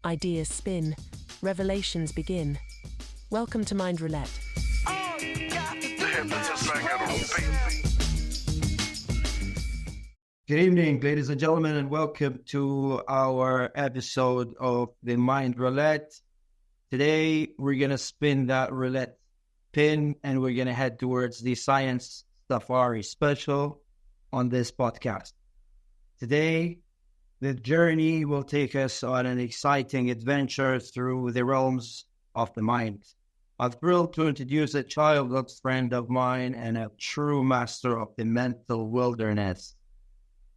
ideas spin, revelations begin. Welcome to Mind Roulette. Good evening, ladies and gentlemen, and welcome to our episode of the Mind Roulette. Today, we're going to spin that roulette pin and we're going to head towards the Science Safari special on this podcast. Today, the journey will take us on an exciting adventure through the realms of the mind. I'm thrilled to introduce a childhood friend of mine and a true master of the mental wilderness,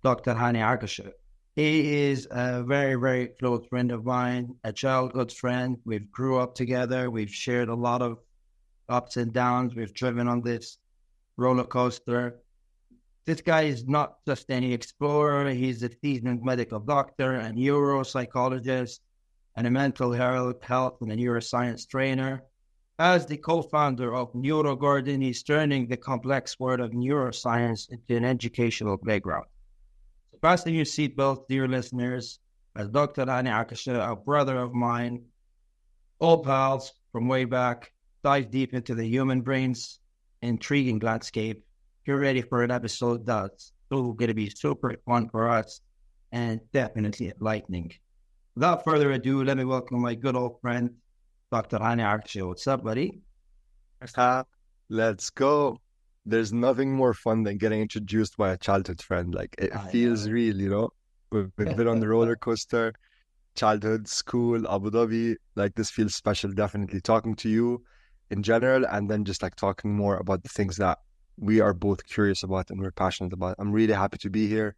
Dr. Hani Akasheh. He is a very, very close friend of mine, a childhood friend. We've grew up together. We've shared a lot of ups and downs. We've driven on this roller coaster. This guy is not just any explorer. He's a seasoned medical doctor, a neuropsychologist, and a mental health and a neuroscience trainer. As the co-founder of Neurogarden, he's turning the complex world of neuroscience into an educational playground. So fasten your seatbelts, dear listeners, as Dr. Hani Akasheh, a brother of mine, all pals from way back, dive deep into the human brain's intriguing landscape. You're ready for an episode that's going to be super fun for us and definitely enlightening. Without further ado, let me welcome my good old friend, Dr. Hani Akasheh. What's up, buddy? Let's go. There's nothing more fun than getting introduced by a childhood friend. Like, it feels real, you know? We've been on the roller coaster, childhood, school, Abu Dhabi. Like, this feels special, definitely. Talking to you in general, and then just like talking more about the things that we are both curious about and we're passionate about. I'm really happy to be here,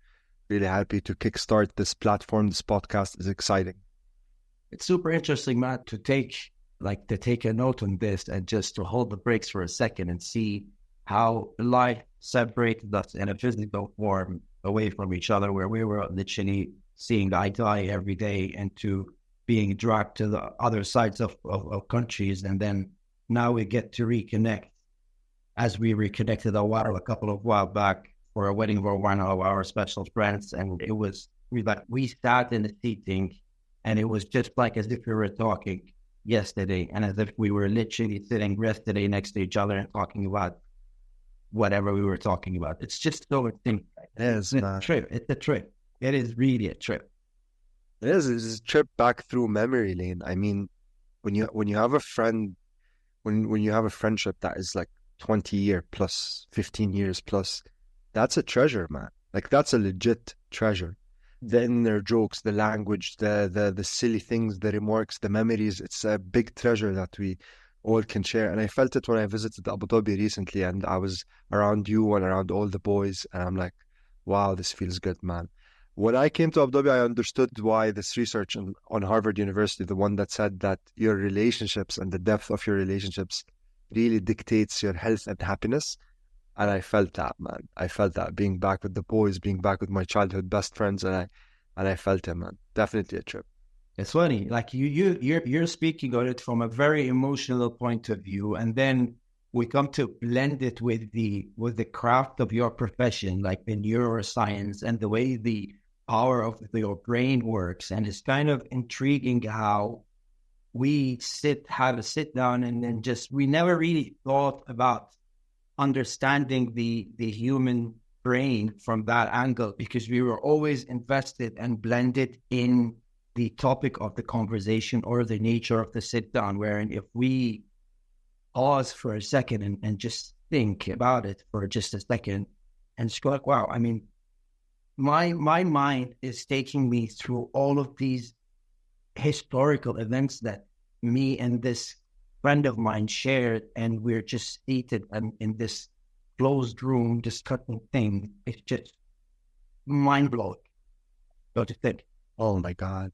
really happy to kickstart this platform. This podcast is exciting. It's super interesting, Matt, to take a note on this and just to hold the brakes for a second and see how life separated us in a physical form away from each other, where we were literally seeing eye to eye every day, and to being dragged to the other sides of countries. And then now we get to reconnect, as we reconnected a couple of while back for a wedding of one of our special friends. And it was, we sat in the seating, and it was just like as if we were talking yesterday, and as if we were literally sitting yesterday next to each other and talking about whatever we were talking about. It's just so interesting. It's a trip. It's a trip. It is really a trip. It is. It's a trip back through memory lane. I mean, when you have a friend, when you have a friendship that is like 20 years plus, 15 years plus, that's a treasure, man. Like, that's a legit treasure. The inner jokes, the language, the silly things, the remarks, the memories, it's a big treasure that we all can share. And I felt it when I visited Abu Dhabi recently, and I was around you and around all the boys, and I'm like, wow, this feels good, man. When I came to Abu Dhabi, I understood why this research on Harvard University, the one that said that your relationships and the depth of your relationships really dictates your health and happiness. And I felt that, man. I felt that being back with the boys, being back with my childhood best friends, and I felt it, man. Definitely a trip. It's funny, like you're speaking on it from a very emotional point of view, and then we come to blend it with the craft of your profession, like the neuroscience and the way the power of your brain works. And it's kind of intriguing how we have a sit down, and then we never really thought about understanding the human brain from that angle, because we were always invested and blended in the topic of the conversation or the nature of the sit down, wherein if we pause for a second and just think about it for just a second and just go like, wow, I mean, my mind is taking me through all of these historical events that me and this friend of mine shared, and we're just seated in this closed room discussing things. It's just mind-blowing, don't you think? Oh my God,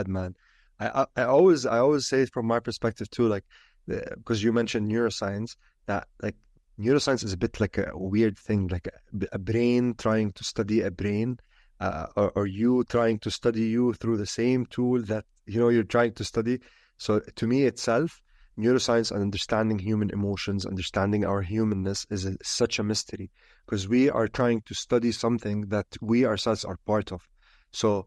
man. I always say it from my perspective too, like, because you mentioned neuroscience, that like neuroscience is a bit like a weird thing, like a brain trying to study a brain, or you trying to study you through the same tool that, you know, you're trying to study. So to me itself, neuroscience and understanding human emotions, understanding our humanness is such a mystery, because we are trying to study something that we ourselves are part of. So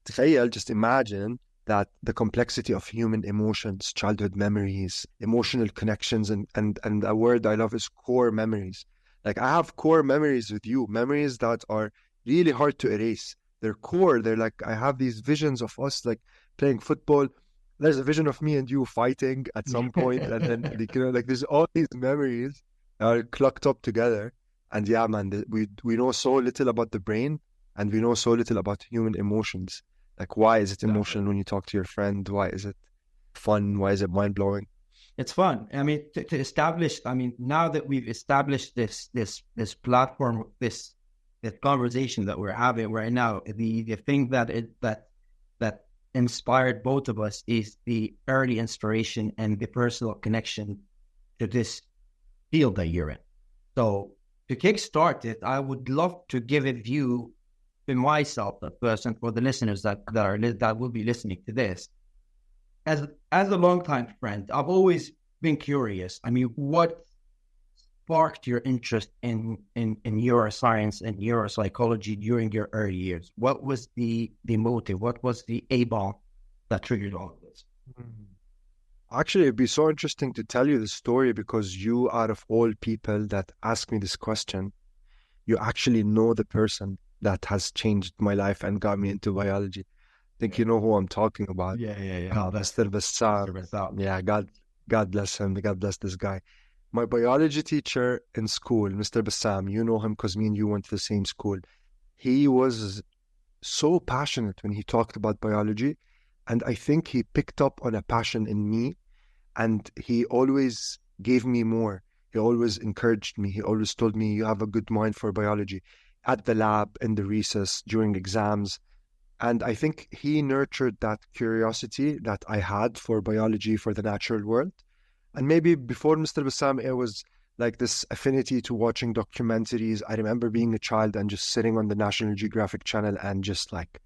تخيل, just imagine that the complexity of human emotions, childhood memories, emotional connections, and a word I love is core memories. Like I have core memories with you, memories that are really hard to erase. They're core. They're like I have these visions of us like playing football. There's a vision of me and you fighting at some point, and then like, like there's all these memories are clucked up together. And yeah, man, we know so little about the brain, and we know so little about human emotions. Like, why is it Exactly. emotional when you talk to your friend? Why is it fun? Why is it mind blowing? It's fun. I mean, to establish. I mean, now that we've established this platform, this conversation that we're having right now, the thing that inspired both of us is the early inspiration and the personal connection to this field that you're in. So to kickstart it, I would love to give a view for myself at first, and for the listeners that will be listening to this. As a longtime friend, I've always been curious. I mean, what sparked your interest in neuroscience and neuropsychology during your early years? What was the motive? What was the A-bomb that triggered all of this? Actually, it'd be so interesting to tell you the story because you, out of all people that ask me this question, you actually know the person that has changed my life and got me into biology. I think you know who I'm talking about. Yeah. Oh, that's Mr. Bassam. Mr. Bassam. Yeah, God bless him. God bless this guy. My biology teacher in school, Mr. Bassam, you know him because me and you went to the same school. He was so passionate when he talked about biology, and I think he picked up on a passion in me, and he always gave me more. He always encouraged me. He always told me, you have a good mind for biology at the lab, in the recess, during exams. And I think he nurtured that curiosity that I had for biology, for the natural world. And maybe before Mr. Bassam, it was like this affinity to watching documentaries. I remember being a child and just sitting on the National Geographic channel and just like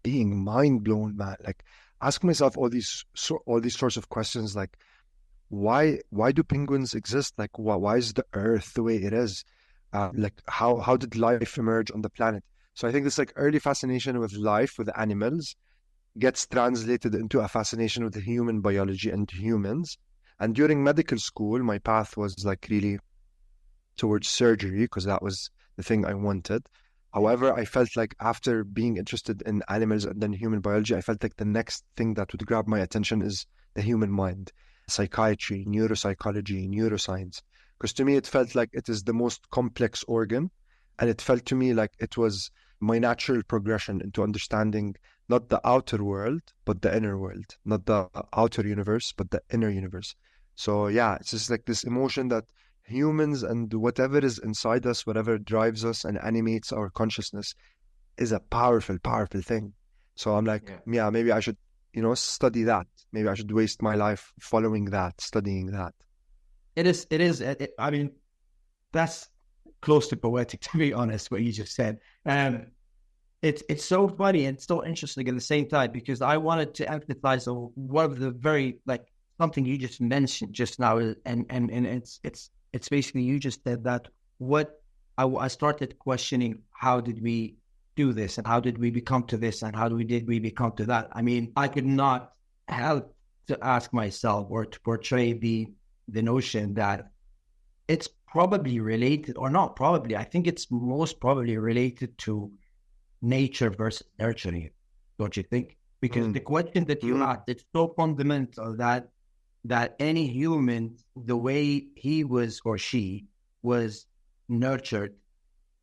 being mind blown, man. Like ask myself all these sorts of questions, like why do penguins exist? Like why is the Earth the way it is? Like how did life emerge on the planet? So I think this like early fascination with life, with animals, gets translated into a fascination with the human biology and humans. And during medical school, my path was like really towards surgery because that was the thing I wanted. However, I felt like after being interested in animals and then human biology, I felt like the next thing that would grab my attention is the human mind, psychiatry, neuropsychology, neuroscience. Because to me, it felt like it is the most complex organ. And it felt to me like it was my natural progression into understanding not the outer world, but the inner world, not the outer universe, but the inner universe. So yeah, it's just like this emotion that humans and whatever is inside us, whatever drives us and animates our consciousness is a powerful, powerful thing. So I'm like, Yeah. yeah, maybe I should, study that. Maybe I should waste my life following that, studying that. It is. It is. I mean, that's close to poetic, to be honest. What you just said. It's so funny and so interesting at the same time because I wanted to emphasize on one of the very like something you just mentioned just now, and it's basically you just said that what I started questioning how did we do this and how did we become to this and did we become to that. I mean, I could not help to ask myself or to portray the notion that it's probably related or not probably. I think it's most probably related to nature versus nurturing, don't you think? Because the question that you asked, it's so fundamental that any human, the way he was or she was nurtured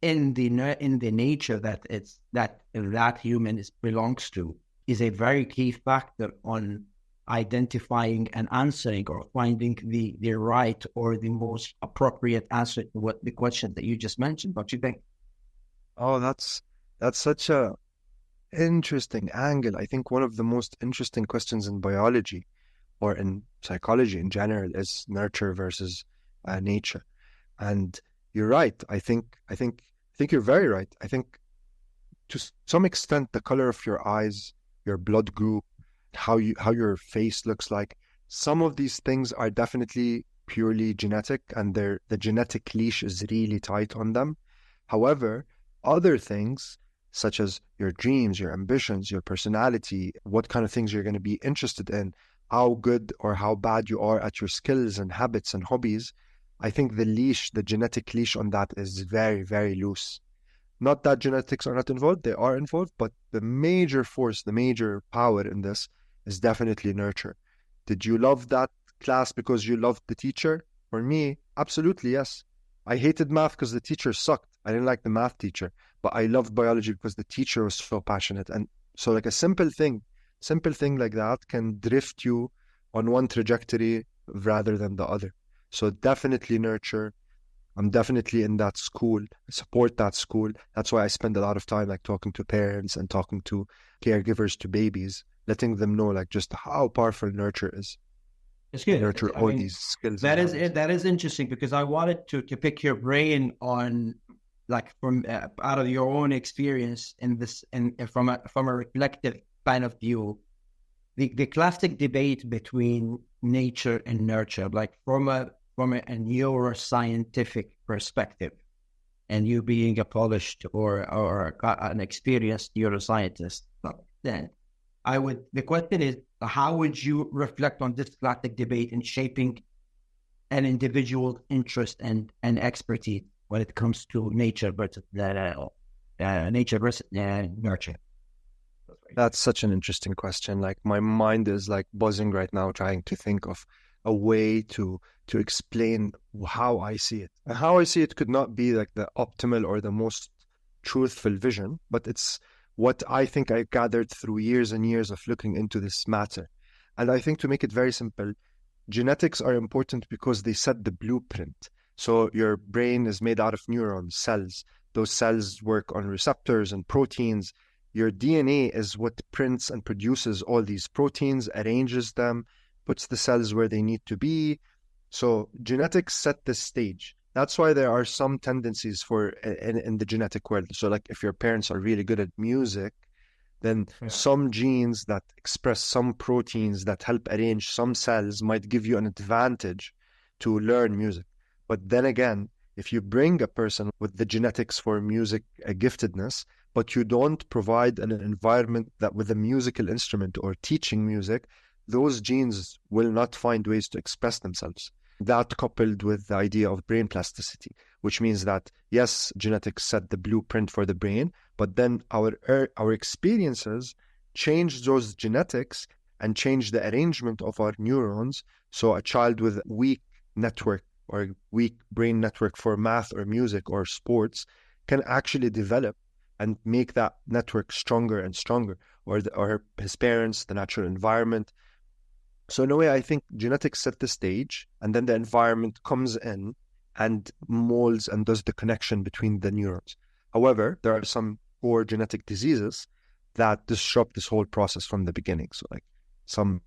in the nature that human belongs to, is a very key factor on identifying and answering or finding the right or the most appropriate answer to what the question that you just mentioned. Don't you think? Oh, that's such a interesting angle. I think one of the most interesting questions in biology or in psychology in general is nurture versus nature. And you're right. I think you're very right. I think to some extent the color of your eyes, your blood group, how your face looks like, some of these things are definitely purely genetic and the genetic leash is really tight on them. However, other things such as your dreams, your ambitions, your personality, what kind of things you're going to be interested in, how good or how bad you are at your skills and habits and hobbies, I think the genetic leash on that is very, very loose. Not that genetics are not involved, they are involved, but the major force, the major power in this is definitely nurture. Did you love that class because you loved the teacher? For me, absolutely yes. I hated math because the teacher sucked. I didn't like the math teacher, but I loved biology because the teacher was so passionate. And so like a simple thing like that can drift you on one trajectory rather than the other. So definitely nurture. I'm definitely in that school, support that school. That's why I spend a lot of time like talking to parents and talking to caregivers to babies, letting them know like just how powerful nurture is. It's good. Nurture I all mean, these skills and that is habits. it. That is interesting because I wanted to pick your brain on like from out of your own experience in this and from a reflective kind of view. The classic debate between nature and nurture, like from a neuroscientific perspective, and you being a polished or an experienced neuroscientist, then the question is, how would you reflect on this classic debate in shaping an individual's interest and expertise when it comes to nature versus nurture? That's such an interesting question. Like my mind is like buzzing right now, trying to think of a way to explain how I see it. And how I see it could not be like the optimal or the most truthful vision, but it's what I think I gathered through years and years of looking into this matter. And I think to make it very simple, genetics are important because they set the blueprint. So your brain is made out of neurons, cells. Those cells work on receptors and proteins. Your DNA is what prints and produces all these proteins, arranges them, puts the cells where they need to be. So genetics set the stage. That's why there are some tendencies for in the genetic world. So like if your parents are really good at music, then some genes that express some proteins that help arrange some cells might give you an advantage to learn music. But then again, if you bring a person with the genetics for music giftedness, but you don't provide an environment that with a musical instrument or teaching music, those genes will not find ways to express themselves. That coupled with the idea of brain plasticity, which means that yes, genetics set the blueprint for the brain, but then our experiences change those genetics and change the arrangement of our neurons. So a child with weak network or weak brain network for math or music or sports can actually develop and make that network stronger and stronger, or his parents, the natural environment. So in a way, I think genetics set the stage, and then the environment comes in and molds and does the connection between the neurons. However, there are some core genetic diseases that disrupt this whole process from the beginning. So like some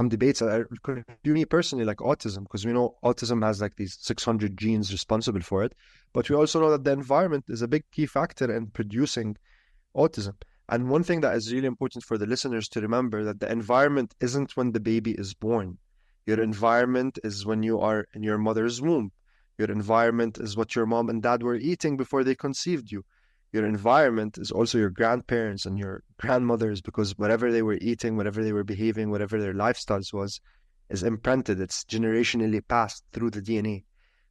debates that are to me personally, like autism, because we know autism has like these 600 genes responsible for it, but we also know that the environment is a big key factor in producing autism. And one thing that is really important for the listeners to remember that the environment isn't when the baby is born. Your environment is when you are in your mother's womb. Your environment is what your mom and dad were eating before they conceived you. Your environment is also your grandparents and your grandmothers, because whatever they were eating, whatever they were behaving, whatever their lifestyles was, is imprinted. It's generationally passed through the DNA.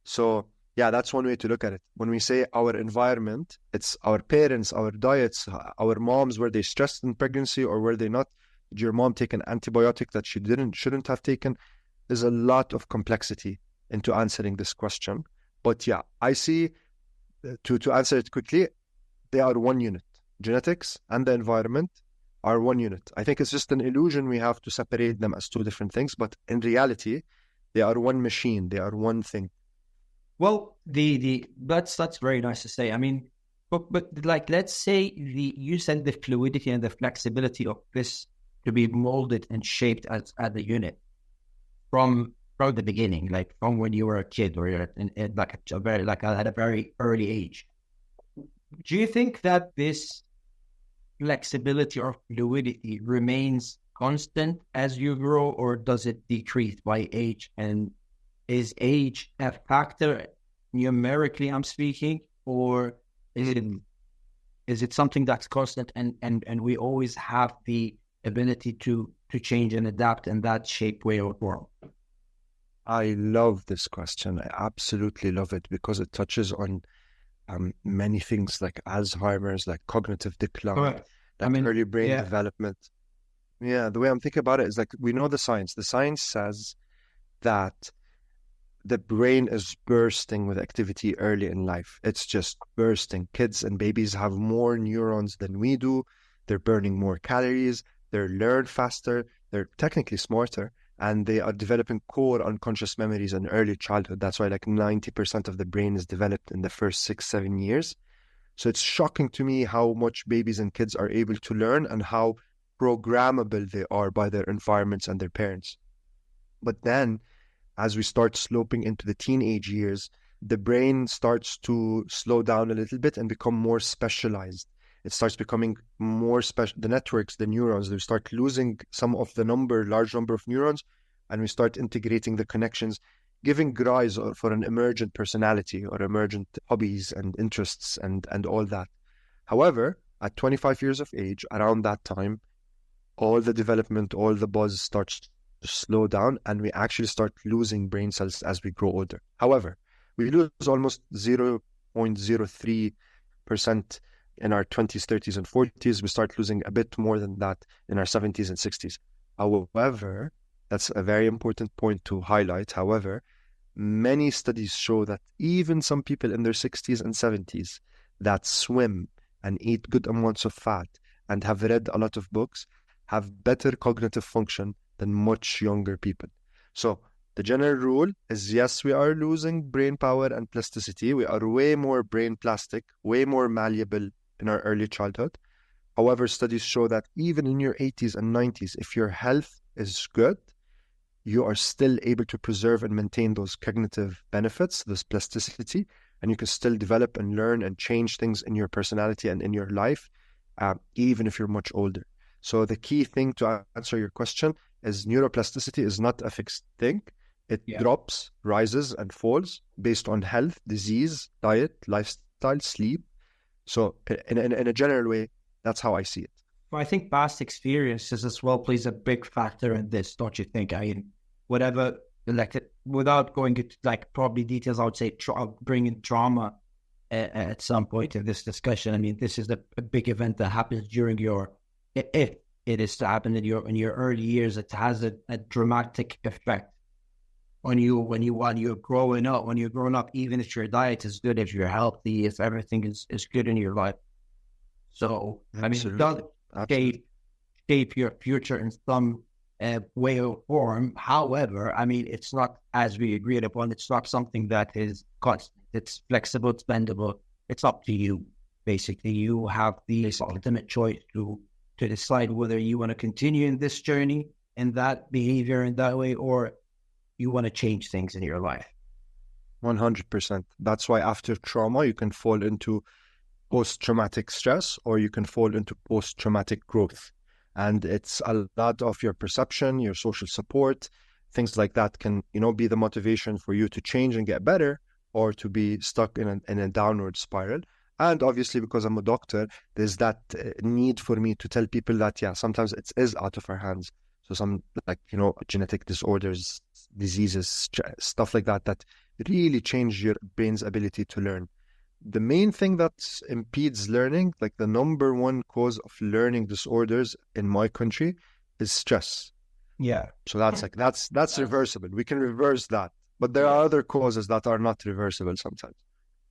So yeah, that's one way to look at it. When we say our environment, it's our parents, our diets, our moms, were they stressed in pregnancy or were they not? Did your mom take an antibiotic that she shouldn't have taken? There's a lot of complexity into answering this question. But yeah, I see, to answer it quickly, they are one unit. Genetics and the environment are one unit. I think it's just an illusion we have to separate them as two different things, but in reality, they are one machine, they are one thing. Well, that's very nice to say. I mean, but like let's say you said the fluidity and the flexibility of this to be molded and shaped as a unit from the beginning, like from when you were a kid or you're in like a very like at a very early age. Do you think that this flexibility or fluidity remains constant as you grow, or does it decrease by age? And is age a factor numerically, I'm speaking, or is Is it something that's constant and we always have the ability to change and adapt in that shape, way, or form? I love this question. I absolutely love it because it touches on many things like Alzheimer's, like cognitive decline, Correct. I like mean, early brain yeah, development. Yeah, the way I'm thinking about it is like we know the science. The science says that the brain is bursting with activity early in life. It's just bursting. Kids and babies have more neurons than we do. They're burning more calories. They learn faster. They're technically smarter. And they are developing core unconscious memories in early childhood. That's why like 90% of the brain is developed in the first 6, 7 years. So it's shocking to me how much babies and kids are able to learn and how programmable they are by their environments and their parents. But then as we start sloping into the teenage years, the brain starts to slow down a little bit and become more specialized. It starts becoming more special. The networks, the neurons, they start losing some of the large number of neurons, and we start integrating the connections, giving rise for an emergent personality or emergent hobbies and interests and all that. However, at 25 years of age, around that time, all the development, all the buzz starts to slow down, and we actually start losing brain cells as we grow older. However, we lose almost 0.03% in our 20s, 30s, and 40s. We start losing a bit more than that in our 70s and 60s. However, that's a very important point to highlight. However, many studies show that even some people in their 60s and 70s that swim and eat good amounts of fat and have read a lot of books have better cognitive function than much younger people. So the general rule is yes, we are losing brain power and plasticity. We are way more brain plastic, way more malleable in our early childhood. However, studies show that even in your 80s and 90s, if your health is good, you are still able to preserve and maintain those cognitive benefits, this plasticity, and you can still develop and learn and change things in your personality and in your life, even if you're much older. So the key thing to answer your question is neuroplasticity is not a fixed thing. It drops, rises, and falls based on health, disease, diet, lifestyle, sleep. So in a general way, that's how I see it. Well, I think past experiences as well plays a big factor in this, don't you think? I mean, whatever, like, without going into like probably details, I would say bring in trauma at some point in this discussion. I mean, this is a big event that happens during your, if it is to happen in your early years, it has a dramatic effect on you when you're growing up. When you're growing up, even if your diet is good, if you're healthy, if everything is good in your life. So, Absolutely. I mean, it does shape your future in some way or form. However, I mean, it's not, as we agreed upon, it's not something that is constant. It's flexible, it's bendable. It's up to you. Basically, you have the ultimate choice to decide whether you want to continue in this journey, in that behavior, in that way, or you want to change things in your life. 100%. That's why after trauma, you can fall into post-traumatic stress or you can fall into post-traumatic growth. And it's a lot of your perception, your social support, things like that can, be the motivation for you to change and get better or to be stuck in a downward spiral. And obviously, because I'm a doctor, there's that need for me to tell people that, yeah, sometimes it is out of our hands. So some genetic disorders, diseases, stuff like that really change your brain's ability to learn. The main thing that impedes learning, like the number one cause of learning disorders in my country, is stress. Yeah. So that's reversible. We can reverse that. But there are other causes that are not reversible sometimes.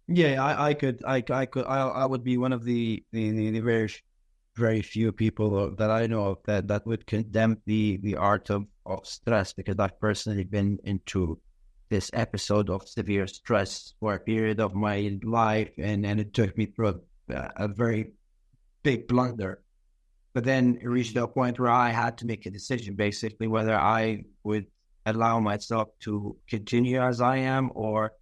Yeah, I would be one of the very, very few people that I know of that would condemn the art of stress, because I've personally been into this episode of severe stress for a period of my life, and it took me through a very big blunder. But then it reached a point where I had to make a decision, basically, whether I would allow myself to continue as I am or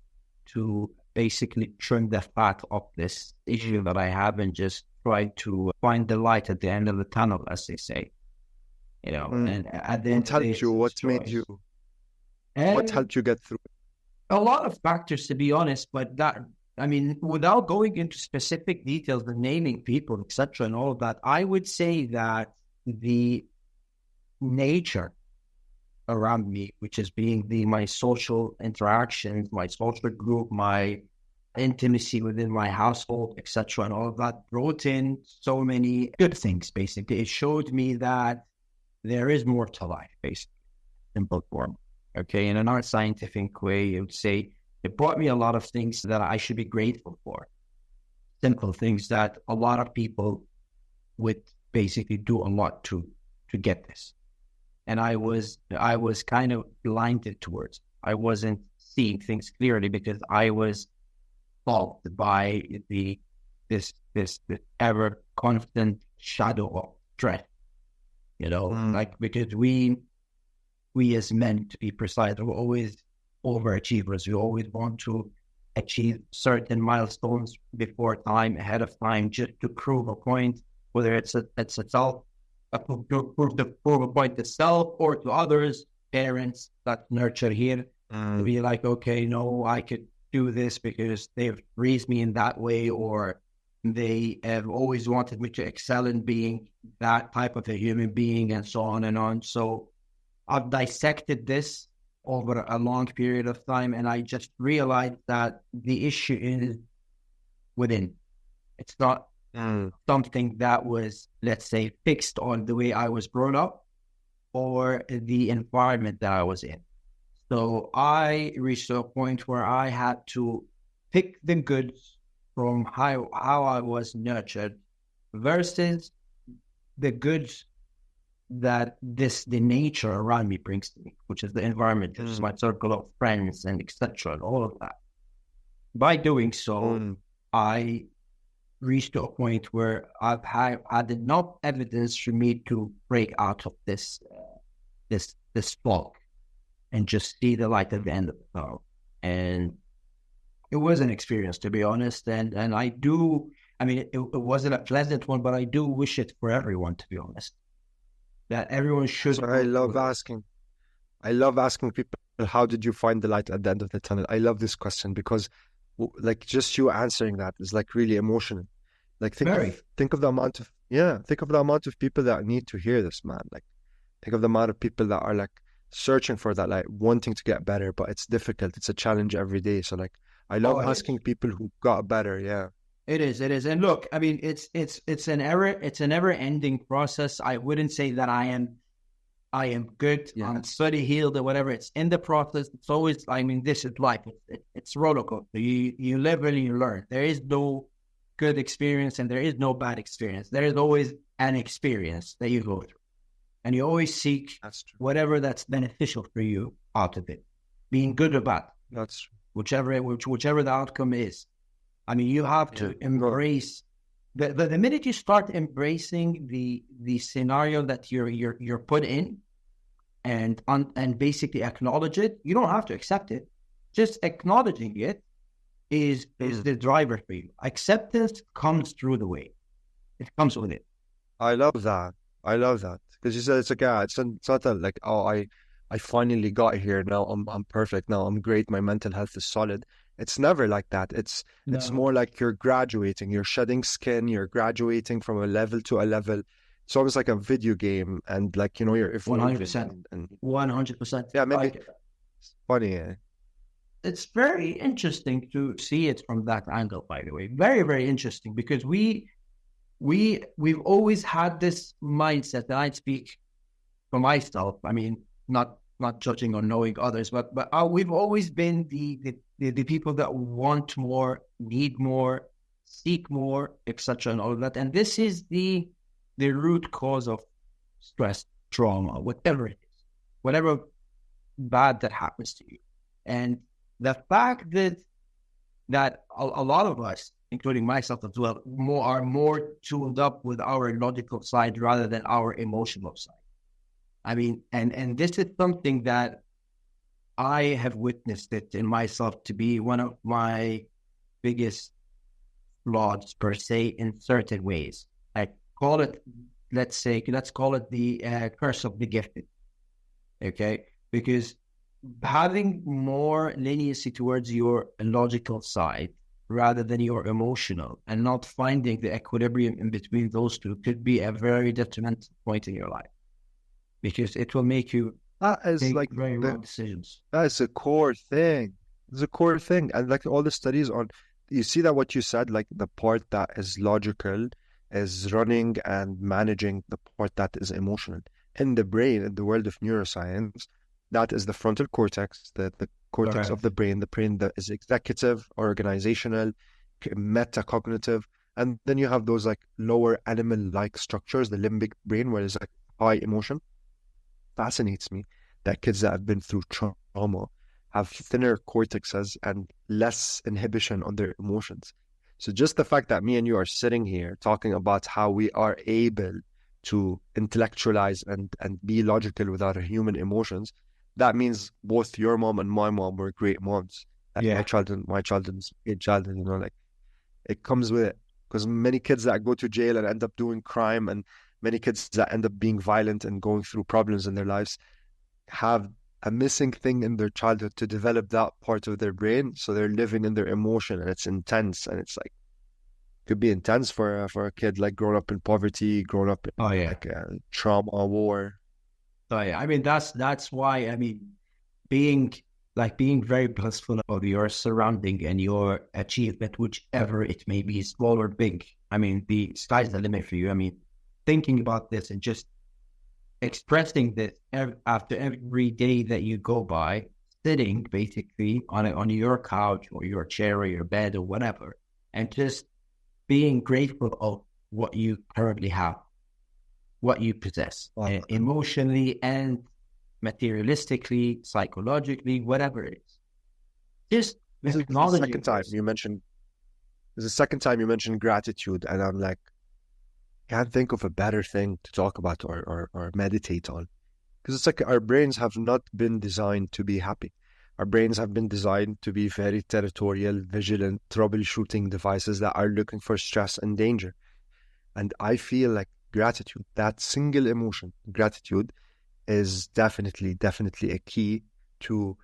to basically trim the fat of this issue that I have and just try to find the light at the end of the tunnel, as they say. And at the end of the day, what helped you get through? A lot of factors, to be honest, but that I mean, without going into specific details and naming people, etc., and all of that, I would say that the nature around me, which is being my social interactions, my social group, my intimacy within my household, etc., and all of that, brought in so many good things. Basically, it showed me that there is more to life, basically, simple form. Okay, in a non-scientific way, I would say it brought me a lot of things that I should be grateful for. Simple things that a lot of people would basically do a lot to get this. And I was kind of blinded towards. I wasn't seeing things clearly because I was fogged by this ever constant shadow of dread. Like, because we as men, to be precise, we're always overachievers. We always want to achieve certain milestones before time, ahead of time, just to prove a point, whether it's a self. Prove a point to self or to others, parents that nurture here, to be like, okay, no, I could do this because they've raised me in that way, or they have always wanted me to excel in being that type of a human being, and so on and on. So I've dissected this over a long period of time, and I just realized that the issue is within. It's not something that was, let's say, fixed on the way I was brought up or the environment that I was in. So I reached a point where I had to pick the goods from how I was nurtured versus the goods that the nature around me brings to me, which is the environment, which is my circle of friends and etc. and all of that. By doing so, I reached to a point where I've had enough evidence for me to break out of this fog and just see the light at the end of the tunnel. And it was an experience, to be honest. And it wasn't a pleasant one, but I do wish it for everyone, to be honest. That everyone should. So I love asking people, how did you find the light at the end of the tunnel? I love this question because like just you answering that is like really emotional. Like think of the amount of people that need to hear this, man. Like think of the amount of people that are like searching for that, like wanting to get better, but it's difficult. It's a challenge every day. So like I love asking people who got better. Yeah. It is. And look, I mean, it's an never ending process. I wouldn't say that I am good, I'm fully healed or whatever. It's in the process. It's always, I mean, this is life. It's roller coaster. You live and you learn. There is no good experience and there is no bad experience. There is always an experience that you go through. And you always seek whatever that's beneficial for you out of it. Being good or bad. That's true. Whichever the outcome is. I mean, you have to embrace the minute you start embracing the scenario that you're put in, and basically acknowledge it. You don't have to accept it. Just acknowledging it is the driver for you. Acceptance comes through the way. It comes with it. I love that because you said it's not that like, oh, I finally got here. Now I'm perfect. Now I'm great. My mental health is solid. It's never like that. It's more like you're graduating. You're shedding skin. You're graduating from a level to a level. It's almost like a video game, and like you're 100%. 100%. Yeah, maybe it's funny. Yeah. It's very interesting to see it from that angle. By the way, very very interesting because we've always had this mindset, and I speak for myself. I mean, not judging or knowing others, but we've always been the people that want more, need more, seek more, etc., and all of that. And this is the root cause of stress, trauma, whatever it is, whatever bad that happens to you. And the fact that a lot of us, including myself as well, are more tuned up with our logical side rather than our emotional side. I mean, and this is something that I have witnessed it in myself to be one of my biggest flaws, per se, in certain ways. I call it, let's call it the curse of the gifted. Okay? Because having more leniency towards your logical side rather than your emotional, and not finding the equilibrium in between those two could be a very detrimental point in your life, because it will make you That is take like very wrong decisions. that is a core thing. It's a core thing. And like all the studies on, you see that what you said, like the part that is logical is running and managing the part that is emotional. In the brain, in the world of neuroscience, that is the frontal cortex, the cortex of Correct. the brain that is executive, organizational, metacognitive. And then you have those like lower animal-like structures, the limbic brain, where it's like high emotion. Fascinates me that kids that have been through trauma have thinner cortexes and less inhibition on their emotions. So just the fact that me and you are sitting here talking about how we are able to intellectualize and be logical without our human emotions, that means both your mom and my mom were great moms. Like Yeah. my children's great child, you know, like it comes with it. Because many kids that go to jail and end up doing crime, and many kids that end up being violent and going through problems in their lives have a missing thing in their childhood to develop that part of their brain. So they're living in their emotion, and it's intense, and it's like could be intense for a kid like growing up in poverty, growing up in Oh yeah. like trauma, war. Oh yeah. I mean, that's why, I mean, being being very blissful of your surrounding and your achievement, whichever it may be, small or big. I mean, the sky's the limit for you. I mean, thinking about this and just expressing this after every day that you go by, sitting basically on your couch or your chair or your bed or whatever, and just being grateful of what you currently have, what you possess, Wow. emotionally and materialistically, psychologically, whatever it is. Just This is the acknowledging second time this. you mentioned. This is the second time you mentioned gratitude, and I'm like, can't think of a better thing to talk about or meditate on. Because it's like our brains have not been designed to be happy. Our brains have been designed to be very territorial, vigilant, troubleshooting devices that are looking for stress and danger. And I feel like gratitude, that single emotion, gratitude, is definitely a key to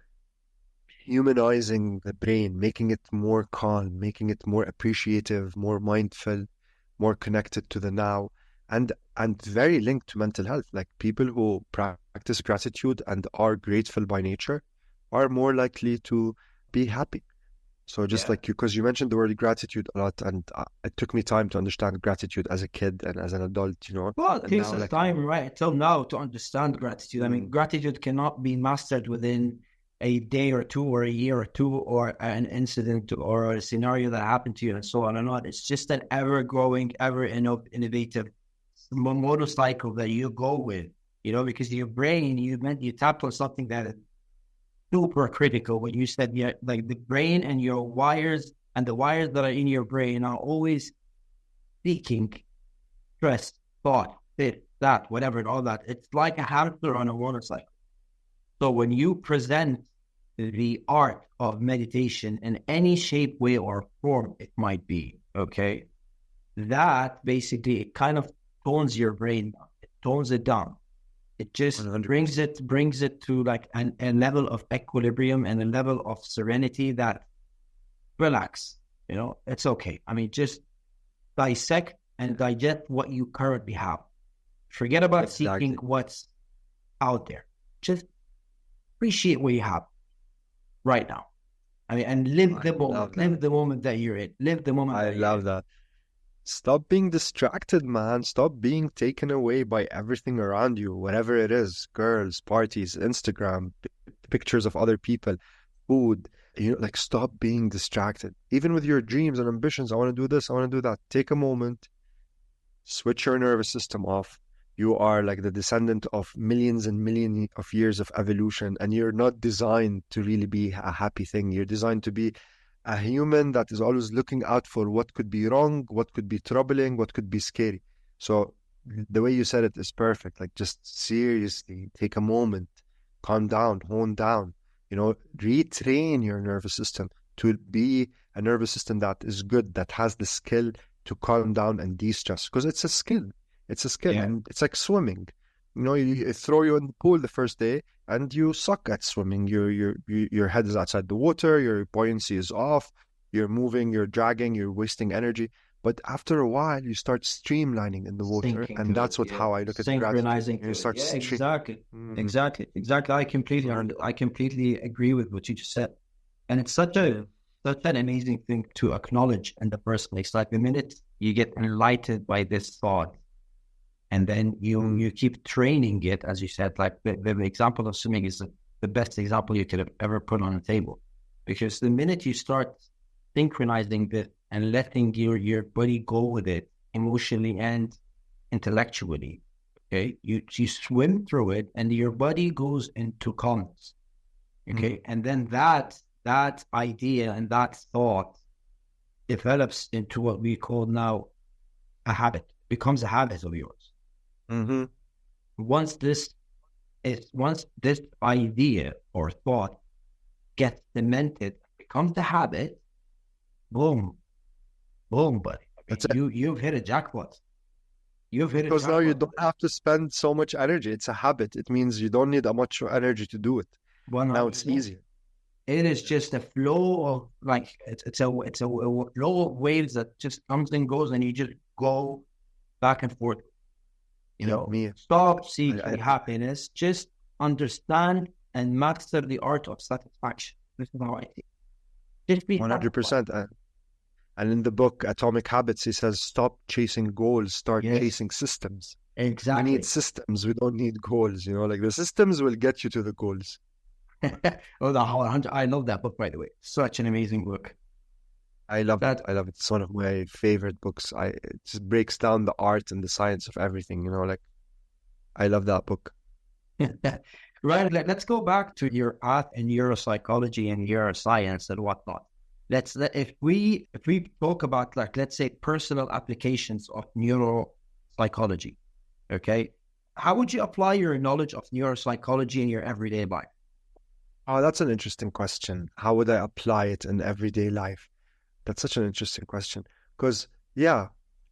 humanizing the brain, making it more calm, making it more appreciative, more mindful, more connected to the now, and very linked to mental health. Like people who practice gratitude and are grateful by nature are more likely to be happy. So just Yeah. like you, because you mentioned the word gratitude a lot, and it took me time to understand gratitude as a kid and as an adult, you know. Well, it And takes now, us like, time, right, till now to understand gratitude. I mean, mm, gratitude cannot be mastered within a day or two or a year or two or an incident or a scenario that happened to you and so on and on. It's just an ever-growing, ever innovative motorcycle that you go with, because your brain, you tapped on something that is super critical when you said, yeah, like the brain and your wires and the wires that are in your brain are always seeking stress, thought, this, that, whatever, and all that. It's like a hamster on a motorcycle. So when you present the art of meditation in any shape, way, or form it might be, okay, that basically it kind of tones your brain down. It tones it down. It just 100%. brings it to like a level of equilibrium and a level of serenity that relax. It's okay. I mean, just dissect and digest what you currently have. Forget about seeking Exactly. what's out there. Just appreciate what you have right now. I mean, and live I the love moment. that. Live the moment that you're in. Live the moment I that you're love in. that. Stop being distracted, man. Stop being taken away by everything around you, whatever it is, girls, parties, Instagram, pictures of other people, food. Like stop being distracted. Even with your dreams and ambitions, I want to do this, I want to do that. Take a moment, switch your nervous system off. You are like the descendant of millions and millions of years of evolution, and you're not designed to really be a happy thing. You're designed to be a human that is always looking out for what could be wrong, what could be troubling, what could be scary. So the way you said it is perfect. Like just seriously take a moment, calm down, hone down, retrain your nervous system to be a nervous system that is good, that has the skill to calm down and de-stress. Because it's a skill. It's a skill. Yeah. And it's like swimming. You throw you in the pool the first day and you suck at swimming. Your head is outside the water, your buoyancy is off, you're moving, you're dragging, you're wasting energy. But after a while, you start streamlining in the water, Sinking and to it, that's what yeah. how I look at gratitude. Synchronizing You to it. start Yeah, stream. exactly. Mhm. Exactly. I completely agree with what you just said. And it's such an amazing thing to acknowledge in the first place. Like the minute you get enlightened by this thought, and then you keep training it, as you said, like the example of swimming is the best example you could have ever put on the table. Because the minute you start synchronizing it and letting your body go with it emotionally and intellectually, okay, you swim through it and your body goes into calmness, okay, and then that idea and that thought develops into what we call now a habit, becomes a habit of yours. Mm-hmm. Once this idea or thought gets cemented, becomes the habit, boom, boom, buddy. I That's mean, it. you've hit a jackpot. You've hit a Because now you jackpot. don't have to spend so much energy. It's a habit. It means you don't need that much energy to do it. Now it's 100%. easier. It is just a flow of like it's a flow of waves that just comes and goes, and you just go back and forth. You know, Me, stop I, seeking I happiness. Just understand and master the art of satisfaction. This is how I think. Just be satisfied. 100%. And in the book Atomic Habits, he says, stop chasing goals, start Yes, chasing systems. We exactly. need systems. We don't need goals. You know, like the systems will get you to the goals. Oh, the 100. I love that book, by the way. Such an amazing book. I love That it. I love it. It's one of my favorite books. It just breaks down the art and the science of everything. You know, like I love that book. right. Let's go back to your path in neuropsychology and neuroscience and whatnot. If we talk about, like, let's say personal applications of neuropsychology, okay, how would you apply your knowledge of neuropsychology in your everyday life? Oh, that's an interesting question. How would I apply it in everyday life? That's such an interesting question. Because, yeah,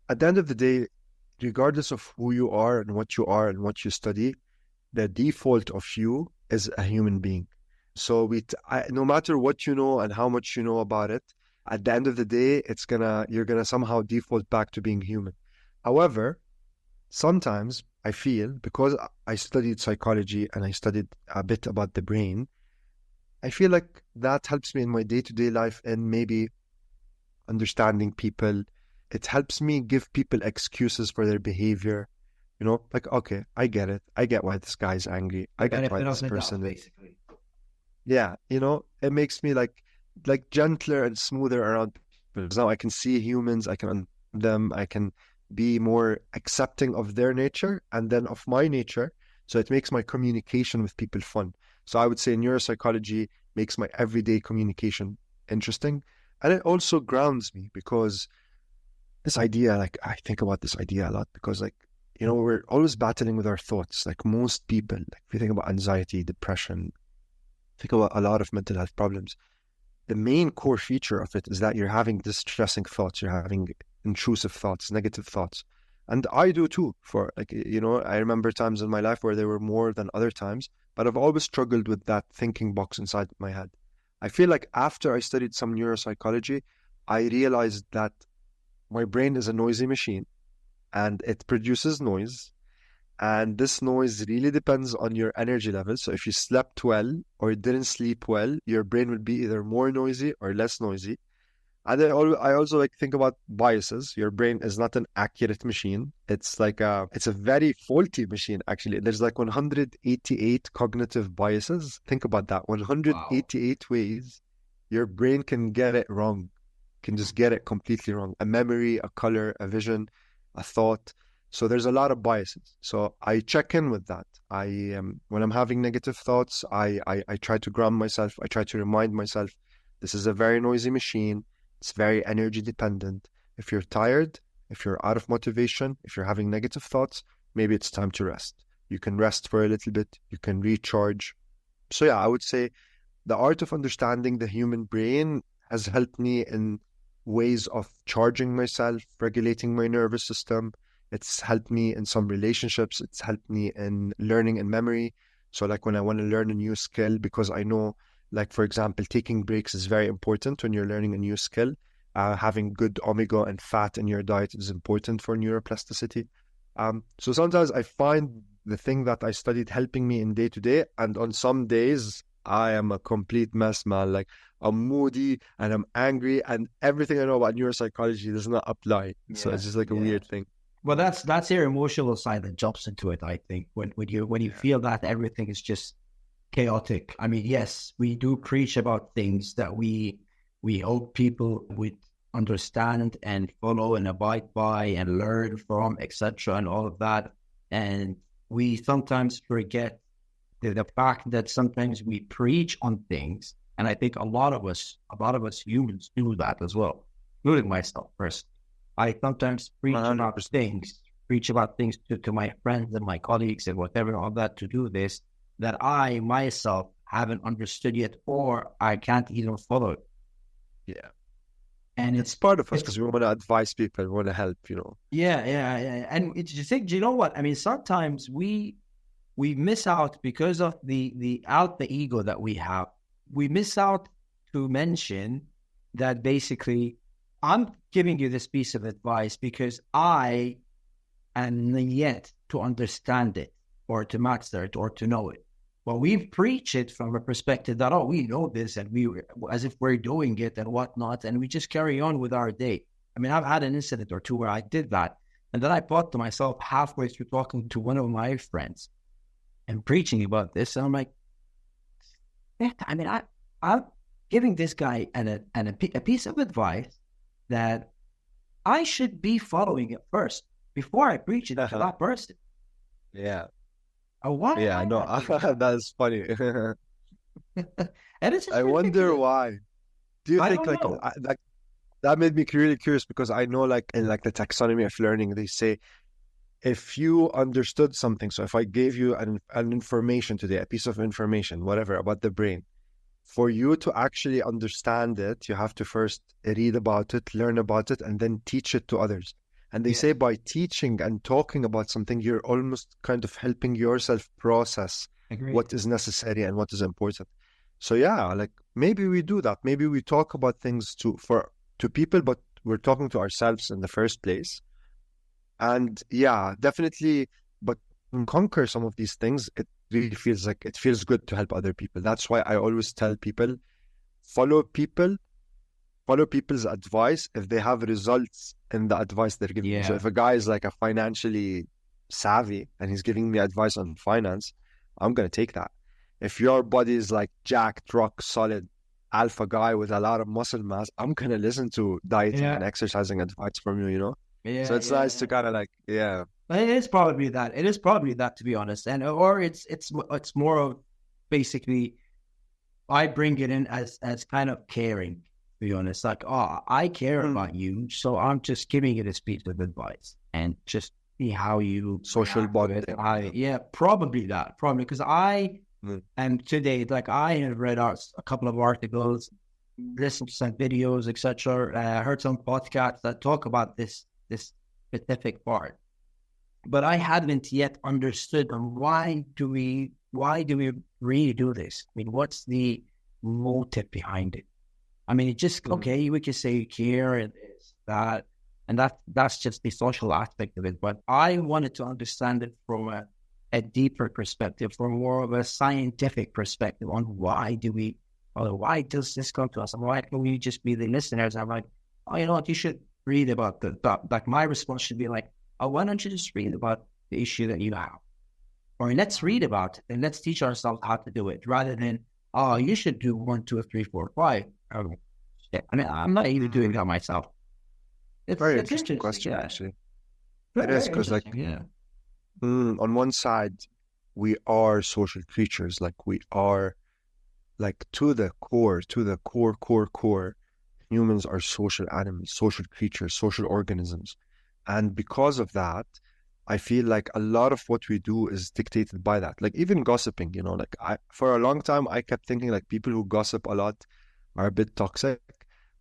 at the end of the day, regardless of who you are and what you study, the default of you is a human being. So no matter what you know and how much you know about it, at the end of the day, you're gonna somehow default back to being human. However, sometimes I feel because I studied psychology and I studied a bit about the brain, I feel like that helps me in my day-to-day life and maybe understanding people. It helps me give people excuses for their behavior. You know, like, okay, I get it. I get why this guy's angry. I get why Benefit of this the doubt, person is. basically. Yeah, you know, it makes me like gentler and smoother around people. Now I can see humans, I can understand them, I can be more accepting of their nature and then of my nature. So it makes my communication with people fun. So I would say neuropsychology makes my everyday communication interesting. And it also grounds me because this idea, like I think about this idea a lot because like, you know, we're always battling with our thoughts. Like most people, like if you think about anxiety, depression, think about a lot of mental health problems. The main core feature of it is that you're having distressing thoughts, you're having intrusive thoughts, negative thoughts. And I do too, for like, you know, I remember times in my life where there were more than other times, but I've always struggled with that thinking box inside my head. I feel like after I studied some neuropsychology, I realized that my brain is a noisy machine and it produces noise. And this noise really depends on your energy level. So if you slept well or didn't sleep well, your brain will be either more noisy or less noisy. And I also like think about biases. Your brain is not an accurate machine. It's a very faulty machine, actually. There's like 188 cognitive biases. Think about that. Wow. 188 ways your brain can get it wrong, can just get it completely wrong. A memory, a color, a vision, a thought. So there's a lot of biases. So I check in with that. When I'm having negative thoughts, I try to ground myself. I try to remind myself this is a very noisy machine. It's very energy dependent. If you're tired, if you're out of motivation, if you're having negative thoughts, maybe it's time to rest. You can rest for a little bit. You can recharge. So yeah, I would say the art of understanding the human brain has helped me in ways of charging myself, regulating my nervous system. It's helped me in some relationships. It's helped me in learning and memory. So like when I want to learn a new skill, because I know Like, for example, taking breaks is very important when you're learning a new skill. Having good omega and fat in your diet is important for neuroplasticity. So sometimes I find the thing that I studied helping me in day to day, and on some days I am a complete mess, man. Like, I'm moody and I'm angry, and everything I know about neuropsychology does not apply. So it's just like a weird thing. Well, that's your emotional side that jumps into it, I think. When you feel that everything is just chaotic. I mean, yes, we do preach about things that we hope people would understand and follow and abide by and learn from, etc., and all of that. And we sometimes forget the fact that sometimes we preach on things, and I think a lot of us humans do that as well, including myself first. I sometimes preach about things to my friends and my colleagues and whatever, all that, to do this, that I myself haven't understood yet, or I can't even follow it. Yeah. And it's part of us because we want to advise people, we want to help, Yeah. And it's just think, you know what? I mean, sometimes we miss out because of the alpha ego that we have. We miss out to mention that basically I'm giving you this piece of advice because I am yet to understand it or to master it or to know it. Well, we preach it from a perspective that, oh, we know this and as if we're doing it and whatnot, and we just carry on with our day. I mean, I've had an incident or two where I did that, and then I thought to myself halfway through talking to one of my friends and preaching about this, and I'm like, I mean, I'm giving this guy a piece of advice that I should be following it first before I preach it to that person. Yeah. Why? Yeah, no, that's funny. And it's just I wonder why. Do you think like that made me really curious because I know like in like the taxonomy of learning, they say if you understood something, so if I gave you an information today, a piece of information, whatever, about the brain, for you to actually understand it, you have to first read about it, learn about it, and then teach it to others. And they say by teaching and talking about something, you're almost kind of helping yourself process what is necessary and what is important. So yeah, like maybe we do that. Maybe we talk about things to people, but we're talking to ourselves in the first place. And yeah, definitely, but conquer some of these things, it really feels like it feels good to help other people. That's why I always tell people, follow people's advice if they have results in the advice they're giving. Yeah. So if a guy is like a financially savvy and he's giving me advice on finance, I'm going to take that. If your body is like jacked, rock solid, alpha guy with a lot of muscle mass, I'm going to listen to dieting and exercising advice from you, Yeah, so it's nice to kind of like, It is probably that. It is probably that, to be honest. And or it's more of basically I bring it in as kind of caring, to be honest. Like, oh, I care about you, so I'm just giving you this piece of advice and just see how you social bonding. Probably because I am today, like I have read a couple of articles, listened to some videos, etc. Heard some podcasts that talk about this specific part, but I hadn't yet understood why do we really do this? I mean, what's the motive behind it? I mean, it just okay, we can say care and this, that, and that's just the social aspect of it. But I wanted to understand it from a deeper perspective, from more of a scientific perspective on why does this come to us, and why can we just be the listeners? I'm like, oh, you know what, you should read about like my response should be like, oh, why don't you just read about the issue that you have? Or let's read about it and let's teach ourselves how to do it, rather than, oh, you should do 1, 2, 3, 4, 5. Oh, shit. I mean, I'm not even doing that myself. It's very interesting question, actually. It is because, like, on one side, we are social creatures. Like, we are, like, to the core, humans are social animals, social creatures, social organisms. And because of that, I feel like a lot of what we do is dictated by that. Like even gossiping, like for a long time, I kept thinking like people who gossip a lot are a bit toxic.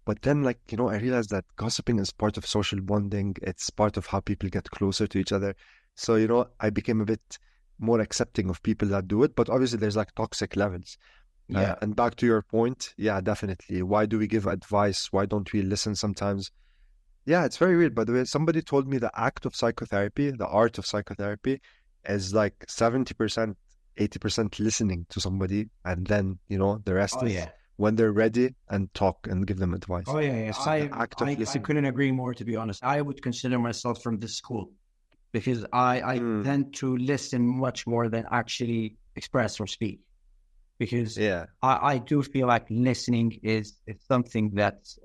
But then like, I realized that gossiping is part of social bonding. It's part of how people get closer to each other. So, I became a bit more accepting of people that do it. But obviously there's like toxic levels. Yeah. And back to your point, yeah, definitely. Why do we give advice? Why don't we listen sometimes? Yeah, it's very weird. By the way, somebody told me the act of psychotherapy, the art of psychotherapy, is like 70%, 80% listening to somebody, and then, the rest Oh, is yeah. when they're ready and talk and give them advice. Oh, yeah, yeah. The act of I listening. couldn't agree more, to be honest. I would consider myself from this school because I tend to listen much more than actually express or speak. Because Yeah. I do feel like listening is something that's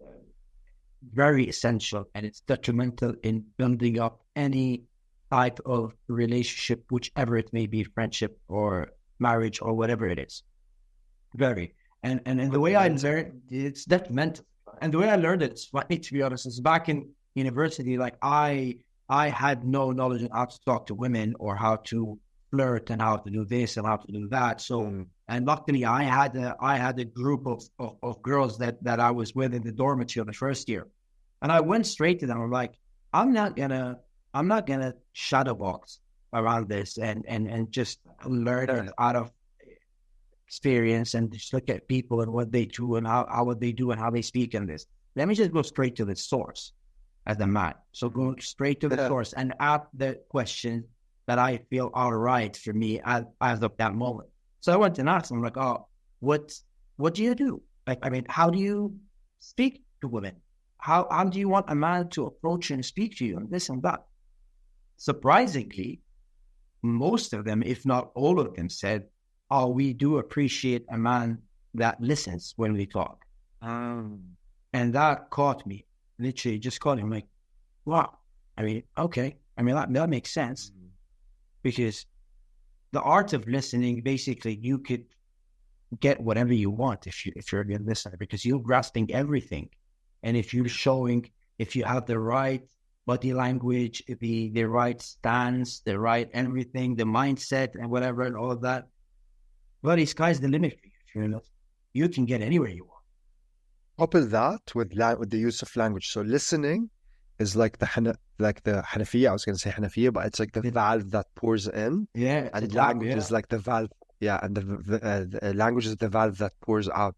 very essential, and it's detrimental in building up any type of relationship, whichever it may be, friendship or marriage or whatever it is. Very. And the way I learned, it's detrimental. And the way I learned it, it's funny, to be honest, is back in university, like I had no knowledge on how to talk to women or how to flirt and how to do this and how to do that. So, and luckily I had a group of girls that I was with in the dormitory on the first year. And I went straight to them. I'm like, I'm not gonna shadow box around this and just learn it out of experience and just look at people and what they do and how what they do and how they speak in this. Let me just go straight to the source as a man. So go straight to the source and ask the questions that I feel are right for me as of that moment. So I went and asked them, like, oh, what do you do? Like, I mean, how do you speak to women? How do you want a man to approach you and speak to you and this and that? Surprisingly, most of them, if not all of them, said, oh, we do appreciate a man that listens when we talk. And that caught me, literally just caught me. I'm like, wow. I mean, okay. I mean, that makes sense. Because the art of listening, basically, you could get whatever you want if you're a good listener, because you're grasping everything. And if you have the right body language, the right stance, the right everything, the mindset and whatever and all of that, well, the sky's the limit for you. You can get anywhere you want. Couple that with the use of language. So listening is like the Hanafiya. I was going to say Hanafiya, but it's like the valve that pours in. Yeah, and language is like the valve. Yeah, and the language is the valve that pours out.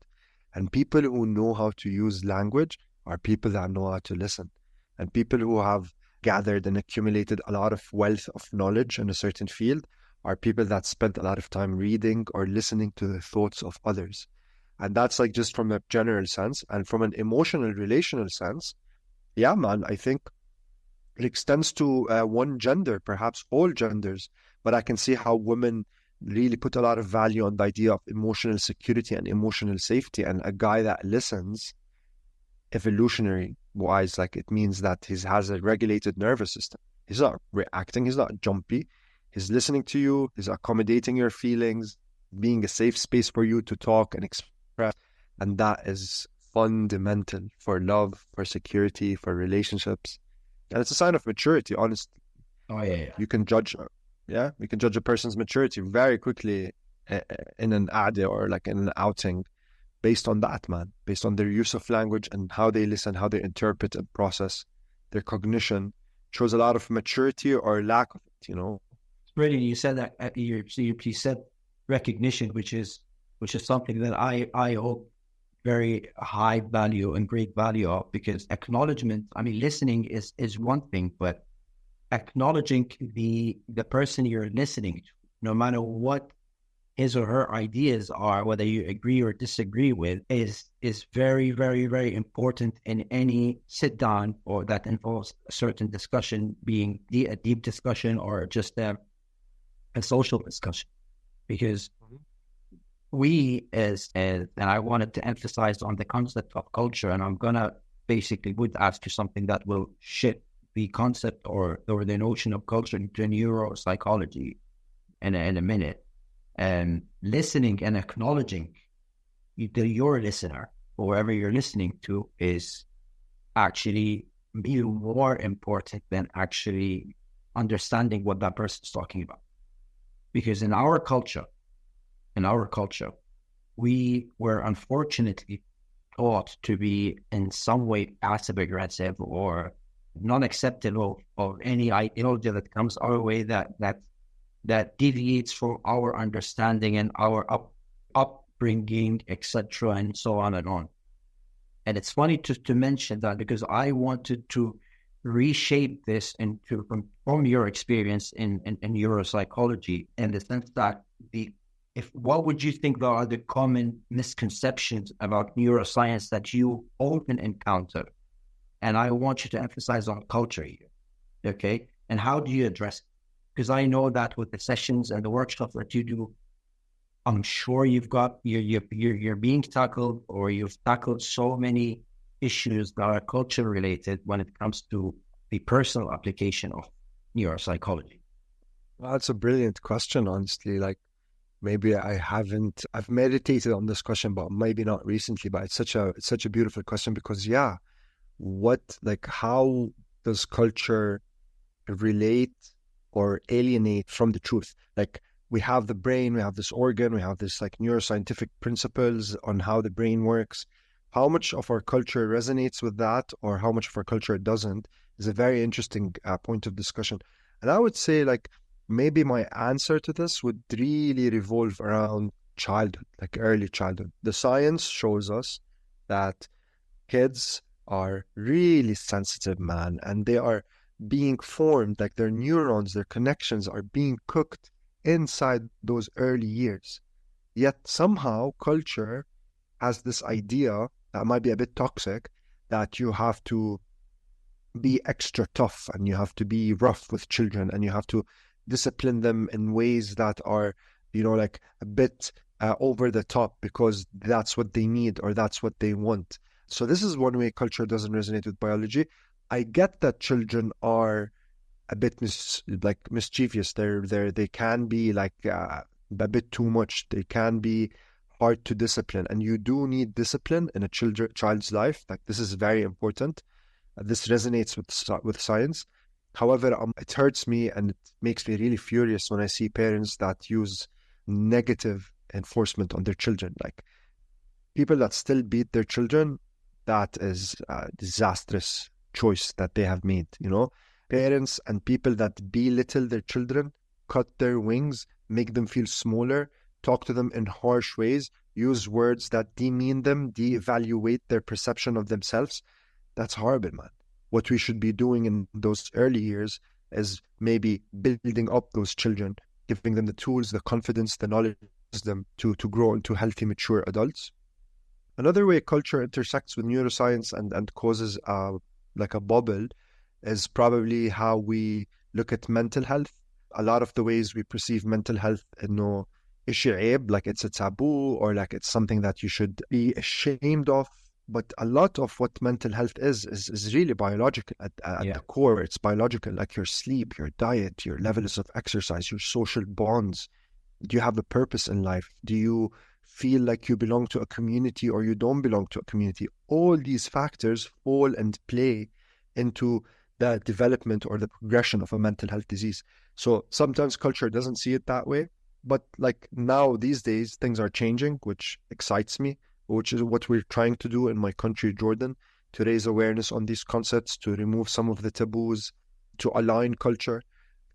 And people who know how to use language are people that know how to listen. And people who have gathered and accumulated a lot of wealth of knowledge in a certain field are people that spent a lot of time reading or listening to the thoughts of others. And that's like just from a general sense. And from an emotional, relational sense, yeah, man, I think it extends to one gender, perhaps all genders. But I can see how women really put a lot of value on the idea of emotional security and emotional safety. And a guy that listens, evolutionary wise, like it means that he has a regulated nervous system. He's not reacting, he's not jumpy. He's listening to you, he's accommodating your feelings, being a safe space for you to talk and express. And that is fundamental for love, for security, for relationships. And it's a sign of maturity, honestly. Oh, yeah. You can judge, we can judge a person's maturity very quickly in an ad or like in an outing based on that, man, based on their use of language and how they listen, how they interpret and process their cognition. Shows a lot of maturity or lack of it, It's brilliant. You said that you said recognition, which is something that I hold very high value and great value of, because acknowledgement, I mean, listening is one thing, but acknowledging the person you're listening to, no matter what his or her ideas are, whether you agree or disagree with, is very, very, very important in any sit down or that involves a certain discussion, being a deep discussion or just a social discussion. Because we and I wanted to emphasize on the concept of culture, and I'm gonna basically would ask you something that will shift the concept or the notion of culture into neuropsychology in a minute. And listening and acknowledging your listener, whoever you're listening to, is actually even more important than actually understanding what that person's talking about. Because in our culture, we were unfortunately taught to be in some way passive aggressive or not acceptable of any ideology that comes our way that deviates from our understanding and our upbringing, etc., and so on and on. And it's funny to mention that because I wanted to reshape this into from your experience in neuropsychology, in the sense that what would you think are the common misconceptions about neuroscience that you often encounter? And I want you to emphasize on culture here, okay? And how do you address it? Because I know that with the sessions and the workshops that you do, I'm sure you're being tackled, or you've tackled so many issues that are culture related when it comes to the personal application of neuropsychology. Well, that's a brilliant question, honestly. Like, maybe I've meditated on this question, but maybe not recently, but it's such a beautiful question because how does culture relate or alienate from the truth? Like, we have the brain, we have this organ, we have this like neuroscientific principles on how the brain works. How much of our culture resonates with that, or how much of our culture doesn't, is a very interesting point of discussion. And I would say, like, maybe my answer to this would really revolve around childhood, like early childhood. The science shows us that kids are really sensitive, man, and they are being formed, like their neurons, their connections are being cooked inside those early years. Yet somehow culture has this idea that might be a bit toxic, that you have to be extra tough and you have to be rough with children and you have to discipline them in ways that are, like a bit over the top because that's what they need or that's what they want. So this is one way culture doesn't resonate with biology. I get that children are a bit mischievous. They can be like a bit too much. They can be hard to discipline, and you do need discipline in a child's life. Like, this is very important. This resonates with science. However, it hurts me and it makes me really furious when I see parents that use negative enforcement on their children. Like, people that still beat their children, that is a disastrous choice that they have made, Parents and people that belittle their children, cut their wings, make them feel smaller, talk to them in harsh ways, use words that demean them, de-evaluate their perception of themselves. That's horrible, man. What we should be doing in those early years is maybe building up those children, giving them the tools, the confidence, the knowledge, them to grow into healthy, mature adults. Another way culture intersects with neuroscience and causes like a bubble is probably how we look at mental health. A lot of the ways we perceive mental health, ishi aib, like it's a taboo or like it's something that you should be ashamed of. But a lot of what mental health is really biological at the core. It's biological, like your sleep, your diet, your levels of exercise, your social bonds. Do you have a purpose in life? Do you feel like you belong to a community or you don't belong to a community? All these factors fall and play into the development or the progression of a mental health disease. So sometimes culture doesn't see it that way. But like now, these days, things are changing, which excites me, which is what we're trying to do in my country, Jordan, to raise awareness on these concepts, to remove some of the taboos, to align culture.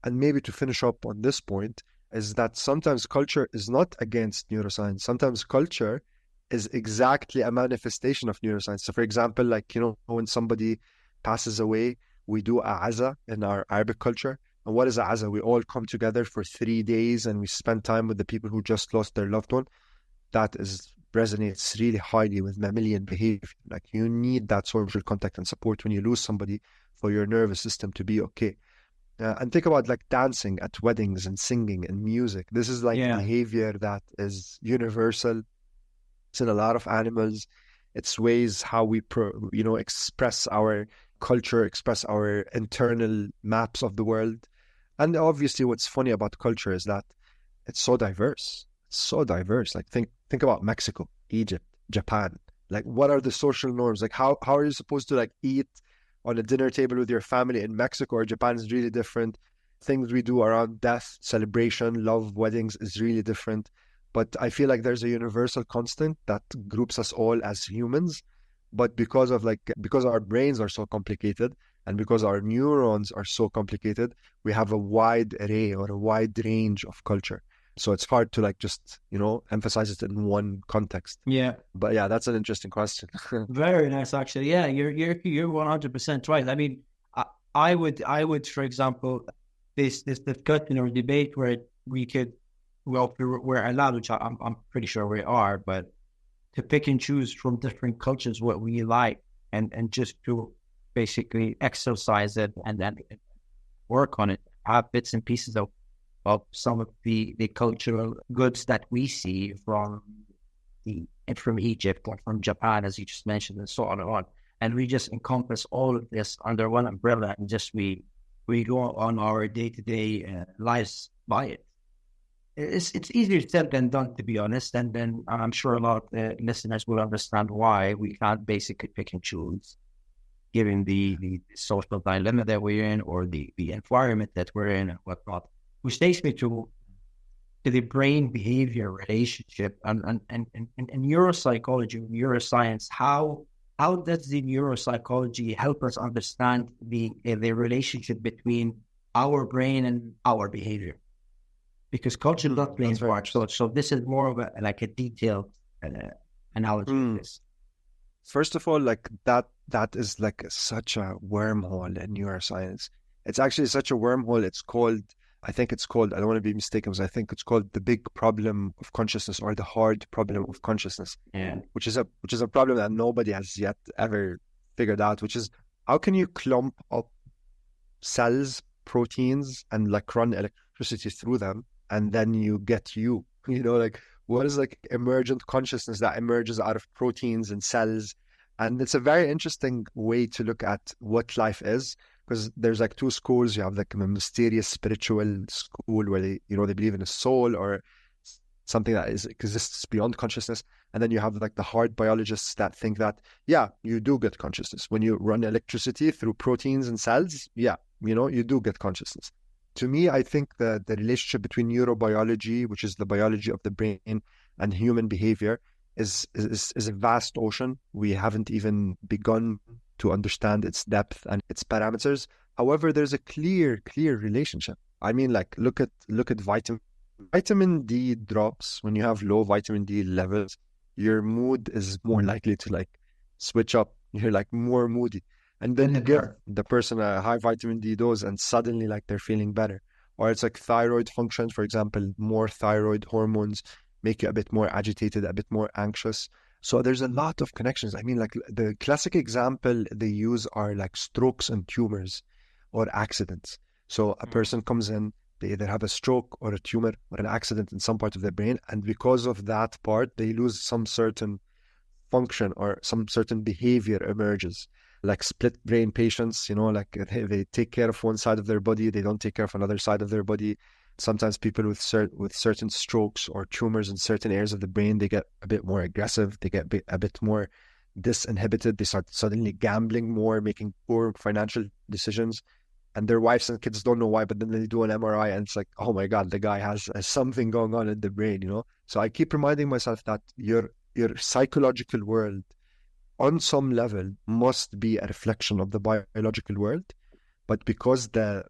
And maybe to finish up on this point is that sometimes culture is not against neuroscience. Sometimes culture is exactly a manifestation of neuroscience. So for example, like, when somebody passes away, we do a aza in our Arabic culture. And what is a aza? We all come together for 3 days and we spend time with the people who just lost their loved one. That resonates really highly with mammalian behavior. Like, you need that social contact and support when you lose somebody for your nervous system to be okay. And think about like dancing at weddings and singing and music. This is like behavior that is universal. It's in a lot of animals. It's ways how we express our culture, express our internal maps of the world. And obviously what's funny about culture is that it's so diverse. It's so diverse. Like, think about Mexico, Egypt, Japan. Like, what are the social norms? Like, how are you supposed to like eat on a dinner table with your family in Mexico or Japan is really different. Things we do around death, celebration, love, weddings is really different. But I feel like there's a universal constant that groups us all as humans. But because our brains are so complicated and because our neurons are so complicated, we have a wide array or a wide range of culture. So it's hard to like just, emphasize it in one context. Yeah. But yeah, that's an interesting question. Very nice, actually. Yeah, you're 100% right. I mean, I would, for example, this discussion or debate where we could, well, we're allowed, which I'm pretty sure we are, but to pick and choose from different cultures what we like, and just to basically exercise it and then work on it, have bits and pieces of some of the cultural goods that we see from Egypt or from Japan, as you just mentioned, and so on and on. And we just encompass all of this under one umbrella, and just we go on our day-to-day lives by it. It's easier said than done, to be honest. And then I'm sure a lot of listeners will understand why we can't basically pick and choose, given the social dilemma that we're in, or the environment that we're in and whatnot. Which takes me to the brain behavior relationship and neuropsychology, neuroscience. How does the neuropsychology help us understand the relationship between our brain and our behavior? Because culture does play a part. So this is more of a detailed analogy of this. First of all, like that is like such a wormhole in neuroscience. It's actually such a wormhole. I don't want to be mistaken, because I think it's called the big problem of consciousness, or the hard problem of consciousness. Yeah. Which is a problem that nobody has yet ever figured out, which is how can you clump up cells, proteins, and like run electricity through them, and then you get you. Like what is like emergent consciousness that emerges out of proteins and cells? And it's a very interesting way to look at what life is, because there's like two schools. You have like a mysterious spiritual school where they believe in a soul or something that exists beyond consciousness. And then you have like the hard biologists that think that, yeah, you do get consciousness. When you run electricity through proteins and cells, yeah, you do get consciousness. To me, I think the relationship between neurobiology, which is the biology of the brain, and human behavior is a vast ocean. We haven't even begun to understand its depth and its parameters. However, there's a clear relationship. I mean, like look at vitamin D drops. When you have low vitamin D levels, your mood is more likely to like switch up. You're like more moody. And then you give the person a high vitamin D dose and suddenly like they're feeling better. Or it's like thyroid function, for example, more thyroid hormones make you a bit more agitated, a bit more anxious. So there's a lot of connections. I mean, like the classic example they use are like strokes and tumors or accidents. So a person comes in, they either have a stroke or a tumor or an accident in some part of their brain. And because of that part, they lose some certain function or some certain behavior emerges. Like split brain patients, like they take care of one side of their body, they don't take care of another side of their body. Sometimes people with certain strokes or tumors in certain areas of the brain, they get a bit more aggressive, they get a bit more disinhibited, they start suddenly gambling more, making poor financial decisions, and their wives and kids don't know why, but then they do an MRI and it's like, oh my God, the guy has something going on in the brain, So I keep reminding myself that your psychological world on some level must be a reflection of the biological world, but because the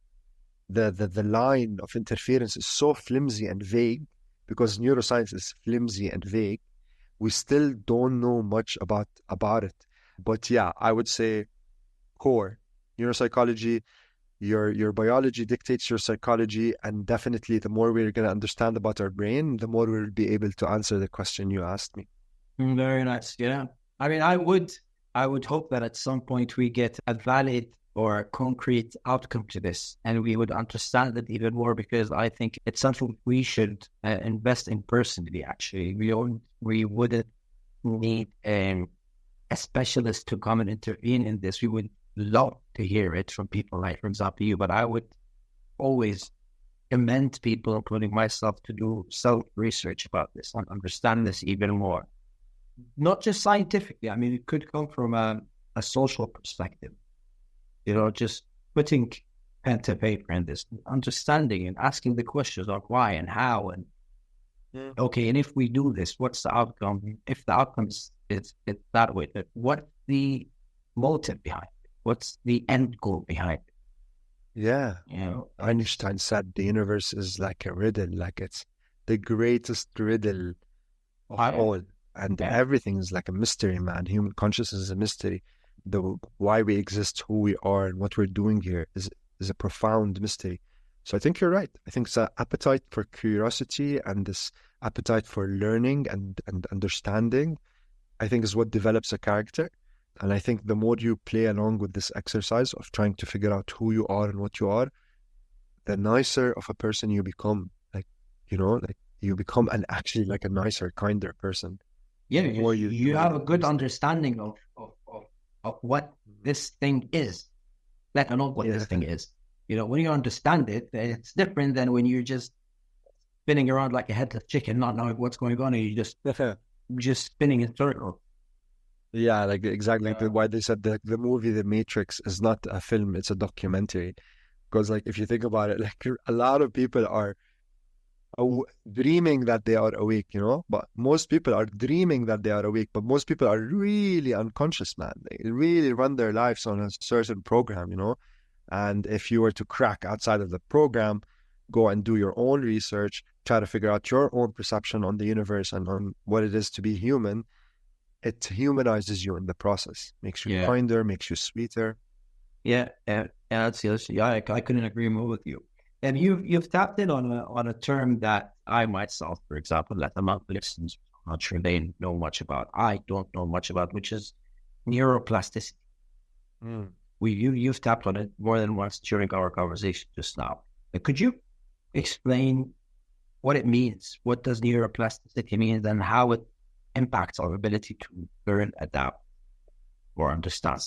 line of interference is so flimsy and vague, because neuroscience is flimsy and vague, we still don't know much about it. But yeah, I would say core neuropsychology, your biology dictates your psychology, and definitely the more we're going to understand about our brain, the more we'll be able to answer the question you asked me. Very nice. Yeah. I mean, I would hope that at some point we get a valid or a concrete outcome to this, and we would understand it even more, because I think it's something we should invest in personally. Actually, we wouldn't need a specialist to come and intervene in this. We would love to hear it from people like, for example, you. But I would always commend people, including myself, to do self-research about this and understand this even more. Not just scientifically. I mean, it could come from a social perspective. Just putting pen to paper in this, understanding and asking the questions of why and how, and okay, and if we do this, what's the outcome? If the outcome is that way, what's the motive behind it? What's the end goal behind it? Yeah. Einstein said the universe is like a riddle, like the greatest riddle of all. And everything is like a mystery, man. Human consciousness is a mystery. The why we exist, who we are, and what we're doing here is a profound mystery. So I think you're right. I think it's an appetite for curiosity and this appetite for learning and understanding, I think is what develops a character. And I think the more you play along with this exercise of trying to figure out who you are and what you are, the nicer of a person you become. Like, like you become actually like a nicer, kinder person. Yeah, you have a good understanding of what this thing is, let alone what this thing is. When you understand it, it's different than when you're just spinning around like a headless chicken, not knowing what's going on, and you just spinning in circles. Yeah, like exactly why they said the movie The Matrix is not a film, it's a documentary. Because like if you think about it, like a lot of people are dreaming that they are awake, but most people are dreaming that they are awake, but most people are really unconscious, man. They really run their lives on a certain program, and if you were to crack outside of the program, go and do your own research, try to figure out your own perception on the universe and on what it is to be human, it humanizes you in the process, makes you kinder, makes you sweeter. Yeah, I couldn't agree more with you. And you've tapped in on a term that I myself, for example, that among listeners, I'm not sure they know much about. I don't know much about, which is neuroplasticity. You've tapped on it more than once during our conversation just now. Could you explain what it means? What does neuroplasticity mean, and how it impacts our ability to learn, adapt, or understand?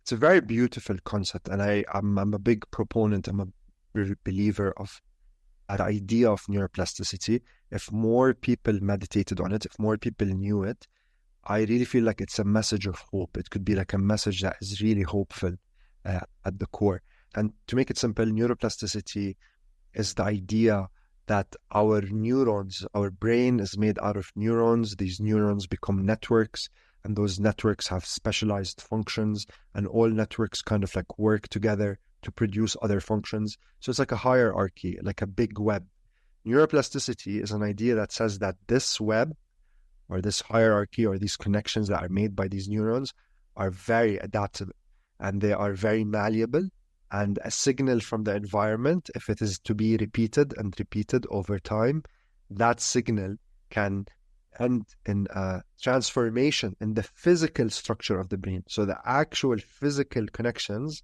It's a very beautiful concept, and I'm a big proponent. I'm a believer of the idea of neuroplasticity. If more people meditated on it, if more people knew it, I really feel like it's a message of hope. It could be like a message that is really hopeful at the core. And to make it simple, neuroplasticity is the idea that our neurons, our brain is made out of neurons. These neurons become networks, and those networks have specialized functions, and all networks kind of like work together to produce other functions. So it's like a hierarchy, like a big web. Neuroplasticity is an idea that says that this web or this hierarchy or these connections that are made by these neurons are very adaptable, and they are very malleable, and a signal from the environment, if it is to be repeated and repeated over time, that signal can end in a transformation in the physical structure of the brain. So the actual physical connections,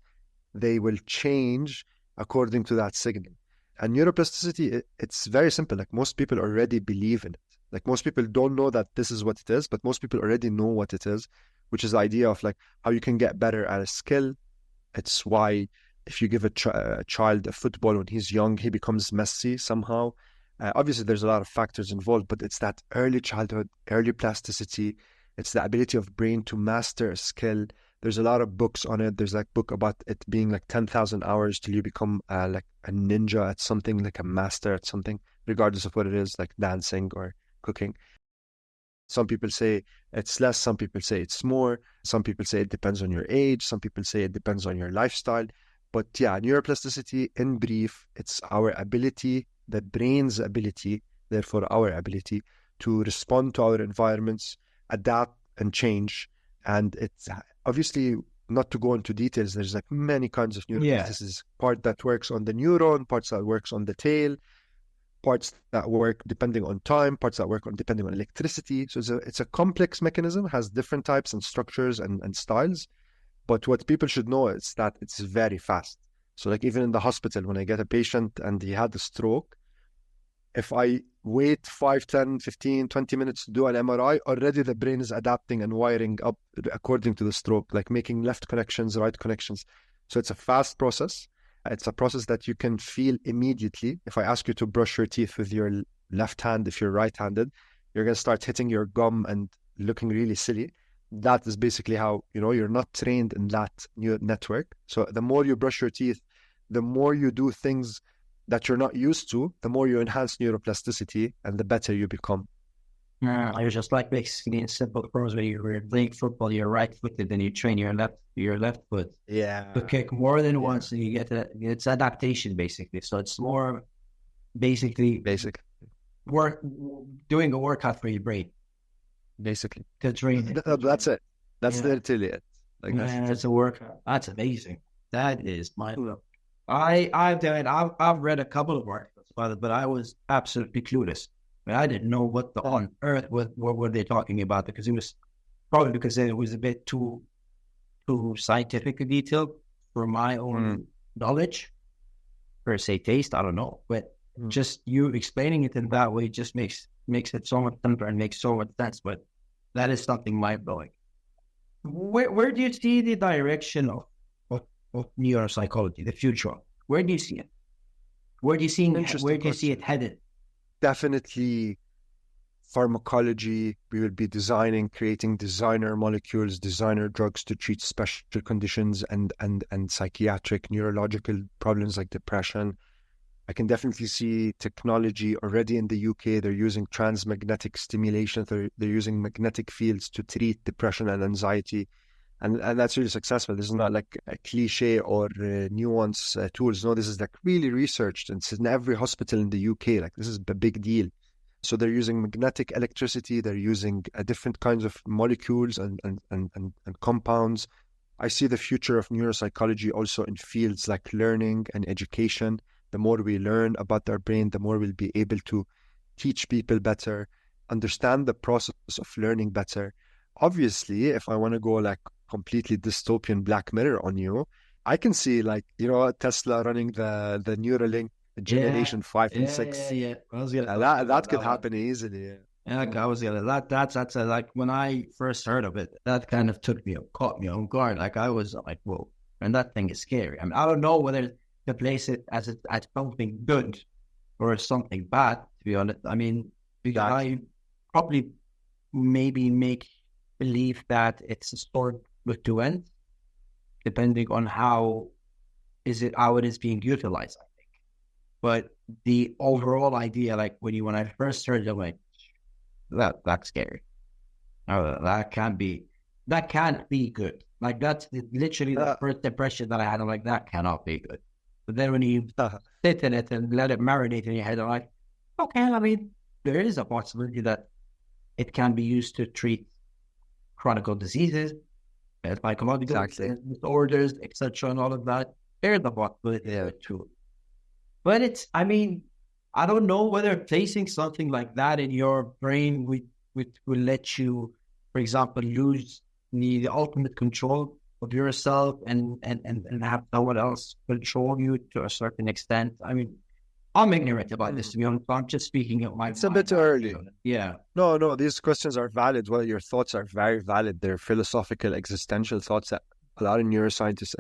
they will change according to that signal. And neuroplasticity, it's very simple. Like most people already believe in it. Like most people don't know that this is what it is, but most people already know what it is, which is the idea of like how you can get better at a skill. It's why if you give a child a football when he's young, he becomes messy somehow. Obviously, there's a lot of factors involved, but it's that early childhood, early plasticity. It's the ability of brain to master a skill. There's a lot of books on it. There's like a book about it being like 10,000 hours till you become like a ninja at something, like a master at something, regardless of what it is, like dancing or cooking. Some people say it's less, some people say it's more, some people say it depends on your age, some people say it depends on your lifestyle. But yeah, neuroplasticity, in brief, it's our ability, the brain's ability, therefore our ability to respond to our environments, adapt and change. And it's obviously, not to go into details, there's like many kinds of neuroplasticity. Part that works on the neuron, parts that works on the tail, parts that work depending on time, parts that work on depending on electricity. So it's a complex mechanism, has different types and structures and styles. But what people should know is that it's very fast. So like even in the hospital, when I get a patient and he had a stroke, if I wait 5, 10, 15, 20 minutes to do an MRI, already the brain is adapting and wiring up according to the stroke, like making left connections, right connections. So it's a fast process. It's a process that you can feel immediately. If I ask you to brush your teeth with your left hand, if you're right-handed, you're going to start hitting your gum and looking really silly. That is basically how, you're not trained in that new network. So the more you brush your teeth, the more you do things that you're not used to, the more you enhance neuroplasticity and the better you become. You're just like basically in simple terms, when you were playing football, you're right-footed, and you train your left foot to kick more than once, and you get it's adaptation basically. So it's more basically basic. doing a workout for your brain basically. to train it. That's it. That's Yeah. literally it. Like Man, that's a workout. That's amazing. That is my look. I've done it. I've read a couple of articles about it, but I was absolutely clueless. I mean, I didn't know what the on earth what were they talking about, because it was probably because it was a bit too scientifically detailed for my own knowledge, per se taste. I don't know, but just you explaining it in that way just makes it so much simpler and makes so much sense. But that is something mind blowing. Where do you see the direction of neuropsychology, the future? Where do you see it? Where do you see it headed? Definitely pharmacology. We will be creating designer molecules, designer drugs to treat special conditions and psychiatric, neurological problems like depression. I can definitely see technology already in the UK. They're using transmagnetic stimulation. They're using magnetic fields to treat depression and anxiety. And that's really successful. This is not like a cliche or nuance tools. No, this is like really researched. And it's in every hospital in the UK. Like this is a big deal. So they're using magnetic electricity. They're using different kinds of molecules and compounds. I see the future of neuropsychology also in fields like learning and education. The more we learn about our brain, the more we'll be able to teach people better, understand the process of learning better. Obviously, if I want to go like completely dystopian Black Mirror on you, I can see like, Tesla running the Neuralink generation 5 and 6. Yeah. That could happen easily. Yeah, I was gonna that's like when I first heard of it, that kind of caught me on guard. Like I was like, whoa, and that thing is scary. I mean, I don't know whether to place it as something good or something bad, to be honest. I mean, because I probably maybe make believe that it's a story with two ends, depending on how it is being utilized, I think. But the overall idea, like when I first heard it, I'm like, that's scary. That can't be good. Like that's literally the first impression that I had. I'm like, that cannot be good. But then when you sit in it and let it marinate in your head, I'm like, okay, I mean, there is a possibility that it can be used to treat chronic diseases, psychological disorders, etc., and all of that. There's a possibility there too. But I don't know whether placing something like that in your brain will let you, for example, lose the ultimate control of yourself and have someone else control you to a certain extent. I mean, I'm ignorant about this, to be honest. I'm just speaking of my. It's a bit early. Yeah. No, these questions are valid. Well, your thoughts are very valid. They're philosophical, existential thoughts that a lot of neuroscientists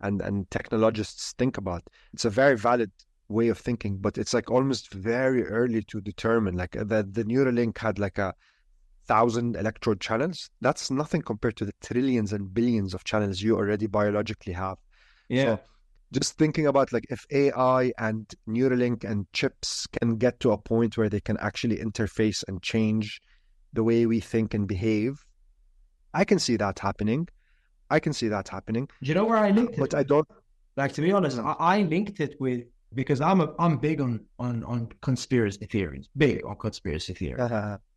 and technologists think about. It's a very valid way of thinking, but it's like almost very early to determine. Like the Neuralink had like 1,000 electrode channels. That's nothing compared to the trillions and billions of channels you already biologically have. Yeah. So just thinking about like if AI and Neuralink and chips can get to a point where they can actually interface and change the way we think and behave, I can see that happening. Do you know where I linked it? But I don't. Like, to be honest, I linked it with, because I'm big on conspiracy theories. Big on conspiracy theories.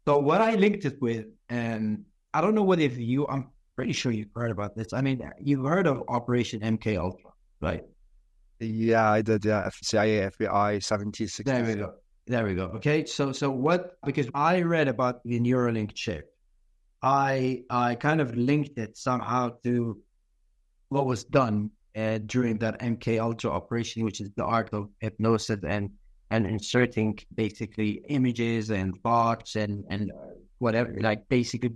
So what I linked it with, and I don't know whether I'm pretty sure you've heard about this. I mean, you've heard of Operation MK Ultra, right? Yeah, I did. Yeah, CIA, FBI, 70s, 60s. There we go. Okay, so what? Because I read about the Neuralink chip, I kind of linked it somehow to what was done during that MK Ultra operation, which is the art of hypnosis and inserting basically images and thoughts and whatever, like basically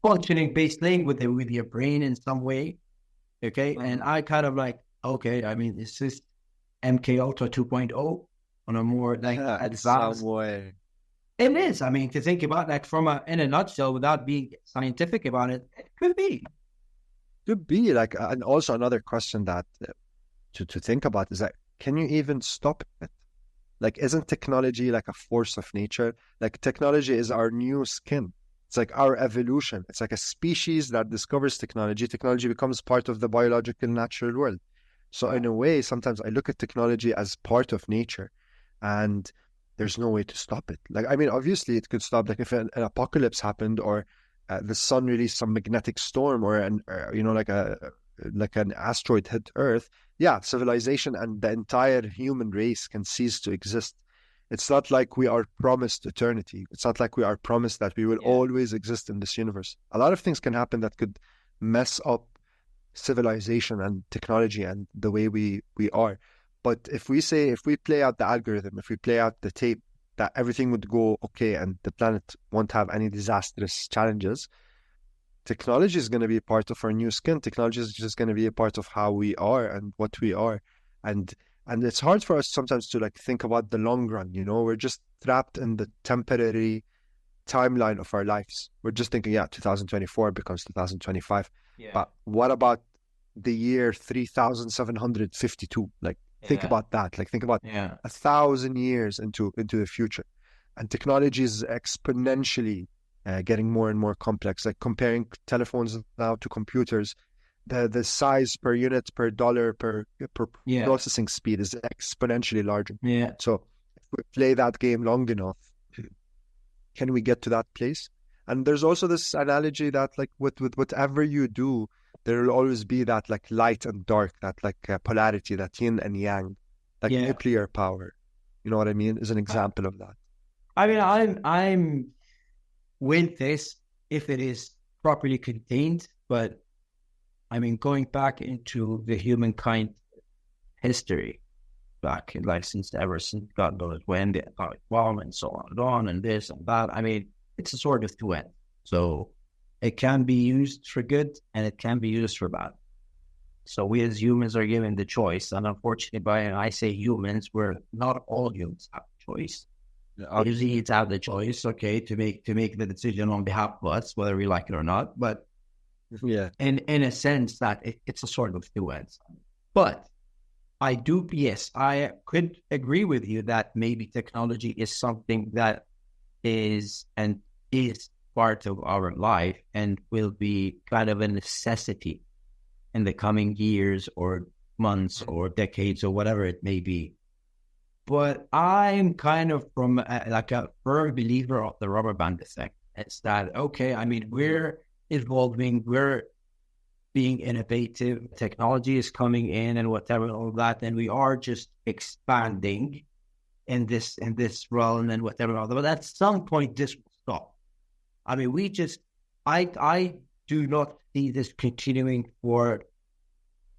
functioning basically with your brain in some way. Okay, and I kind of like, okay, I mean, it's just MK Ultra 2.0 on a more like advanced way. It is. I mean, to think about like in a nutshell, without being scientific about it, it could be. Could be like, and also another question that to think about is that, can you even stop it? Like, isn't technology like a force of nature? Like, technology is our new skin. It's like our evolution. It's like a species that discovers technology. Technology becomes part of the biological natural world. So in a way, sometimes I look at technology as part of nature. And there's no way to stop it. Like, I mean, obviously it could stop, like if an apocalypse happened, or the sun released some magnetic storm, or like an asteroid hit Earth. Yeah, civilization and the entire human race can cease to exist. It's not like we are promised eternity. It's not like we are promised that we will always exist in this universe. A lot of things can happen that could mess up civilization and technology and the way we are. But if we play out the algorithm, if we play out the tape, that everything would go okay and the planet won't have any disastrous challenges, technology is going to be a part of our new skin. Technology is just going to be a part of how we are and what we are. And it's hard for us sometimes to like think about the long run, you know, we're just trapped in the temporary timeline of our lives. We're just thinking, yeah, 2024 becomes 2025. Yeah. But what about the year 3752? Like, think about that. Like, think about 1,000 years into the future. And technology is exponentially getting more and more complex. Like comparing telephones now to computers, the size per unit, per dollar, per processing speed is exponentially larger. Yeah. So if we play that game long enough, can we get to that place? And there's also this analogy that like with whatever you do, there will always be that like light and dark, that like polarity, that yin and yang, like nuclear power. You know what I mean? Is an example of that. I mean, I'm with this if it is properly contained, but I mean, going back into the humankind history, back like since God knows when, the atomic bomb and so on and this and that. I mean, it's a sort of two-end. So it can be used for good and it can be used for bad. So we as humans are given the choice, and unfortunately, by I say humans, we're not all humans have a choice. Usually, it's have the choice, okay, to make the decision on behalf of us, whether we like it or not. But in a sense, that it's a sort of two ends. But I could agree with you that maybe technology is something that is part of our life and will be kind of a necessity in the coming years or months or decades or whatever it may be. But I'm kind of from like a firm believer of the rubber band effect. It's that, okay, I mean, we're evolving, we're being innovative, technology is coming in and whatever, all that, and we are just expanding in this realm and whatever. But at some point, this will stop. I mean, I do not see this continuing for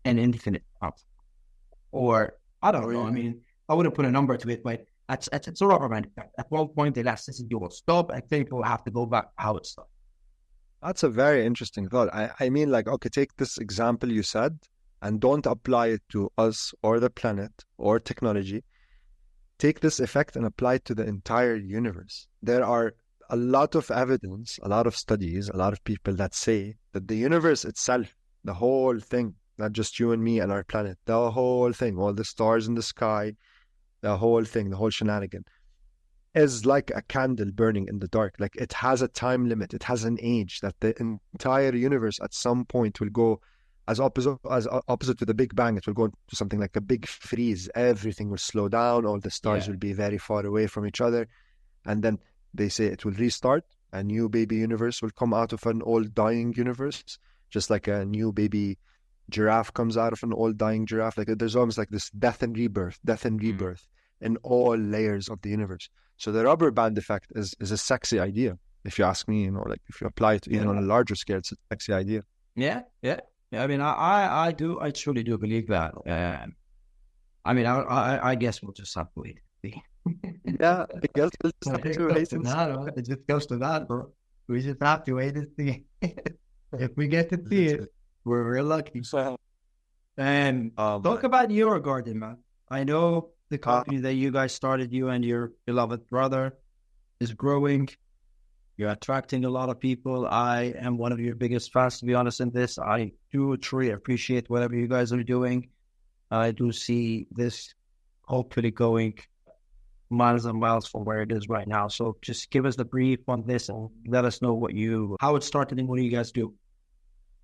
an infinite time. Or, I don't know, I mean, I wouldn't put a number to it, but it's a rubber band effect. At one point, the elasticity will stop. I think we'll have to go back to how it started. That's a very interesting thought. I mean, like, okay, take this example you said and don't apply it to us or the planet or technology. Take this effect and apply it to the entire universe. There are a lot of evidence, a lot of studies, a lot of people that say that the universe itself, the whole thing, not just you and me and our planet, the whole thing, all the stars in the sky, the whole thing, the whole shenanigan, is like a candle burning in the dark. Like, it has a time limit. It has an age that the entire universe at some point will go as opposite to the Big Bang. It will go to something like a big freeze. Everything will slow down. All the stars will be very far away from each other. And then they say it will restart. A new baby universe will come out of an old dying universe, just like a new baby giraffe comes out of an old dying giraffe. Like, there's almost like this death and rebirth in all layers of the universe. So the rubber band effect is a sexy idea, if you ask me. You know, like, if you apply it even on a larger scale, it's a sexy idea. Yeah. I mean, I truly do believe that. I mean, I guess we'll just have to wait. Yeah, I guess we'll just have to wait. It just goes to that, bro. We just have to wait and see. If we get to see it, we're lucky. And talk about Neurogarden, man. I know the company that you guys started, you and your beloved brother, is growing. You're attracting a lot of people. I am one of your biggest fans, to be honest, in this. I do truly appreciate whatever you guys are doing. I do see this hopefully going miles and miles from where it is right now. So just give us the brief on this and let us know how it started and what do you guys do.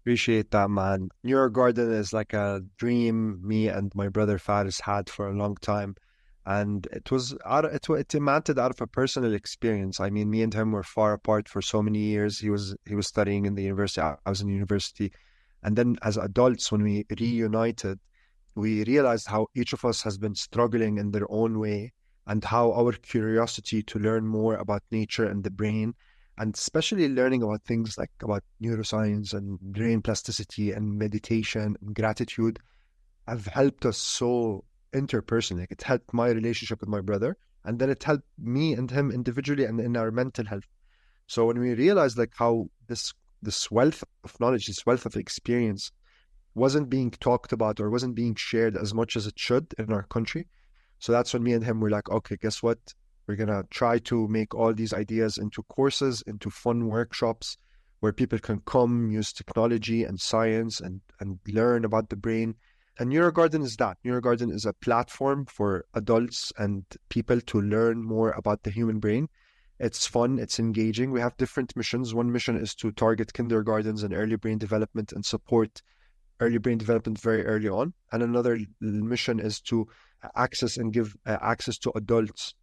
Appreciate that, man. Neurogarden is like a dream me and my brother Faris had for a long time. And it emanated out of a personal experience. I mean, me and him were far apart for so many years. He was studying in the university. I was in university. And then as adults, when we reunited, we realized how each of us has been struggling in their own way, and how our curiosity to learn more about nature and the brain, and especially learning about things like about neuroscience and brain plasticity and meditation and gratitude, have helped us so interpersonally. Like, it helped my relationship with my brother, and then it helped me and him individually and in our mental health. So when we realized like how this wealth of knowledge, this wealth of experience wasn't being talked about or wasn't being shared as much as it should in our country. So that's when me and him were like, okay, guess what? We're going to try to make all these ideas into courses, into fun workshops where people can come, use technology and science and learn about the brain. And Neurogarden is that. Neurogarden is a platform for adults and people to learn more about the human brain. It's fun, it's engaging. We have different missions. One mission is to target kindergartens and early brain development and support early brain development very early on. And another mission is to access and give access to adults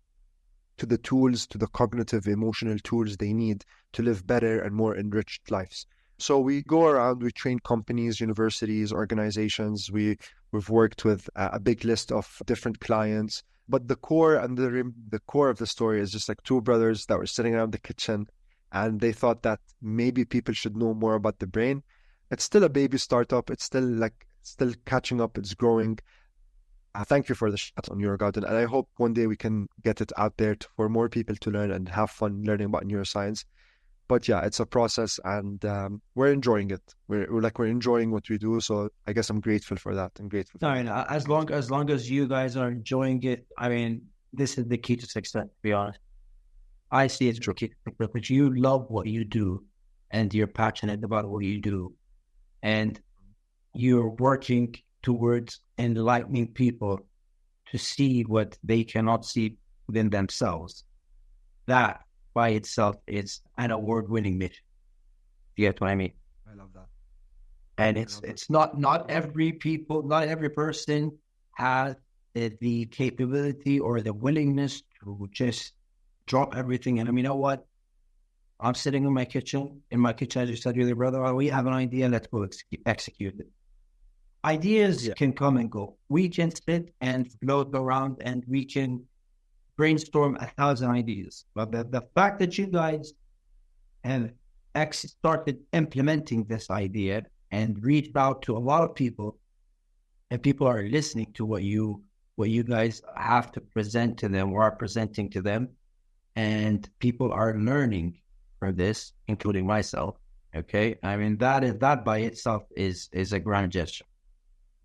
to the tools, to the cognitive, emotional tools they need to live better and more enriched lives. So we go around, we train companies, universities, organizations. We've worked with a big list of different clients. But the core and the core of the story is just like two brothers that were sitting around the kitchen, and they thought that maybe people should know more about the brain. It's still a baby startup. It's still catching up. It's growing. Thank you for the shot on Neurogarden, and I hope one day we can get it out there for more people to learn and have fun learning about neuroscience. But yeah, it's a process, and we're enjoying it. We're enjoying what we do. So I guess I'm grateful for that. I'm grateful. No, as long as you guys are enjoying it, I mean, this is the key to success. To be honest, I see it's tricky because you love what you do, and you're passionate about what you do, and you're working towards enlightening people to see what they cannot see within themselves. That by itself is an award-winning mission. You get what I mean? I love that. And it's not every person has the capability or the willingness to just drop everything. And I mean, you know what? I'm sitting in my kitchen, as you said earlier, brother. We have an idea, let's go execute it. Ideas can come and go. We can sit and float around and we can brainstorm 1,000 ideas. But the fact that you guys have started implementing this idea and reached out to a lot of people, and people are listening to what you guys have to present to them or are presenting to them, and people are learning from this, including myself. Okay, I mean that by itself is a grand gesture.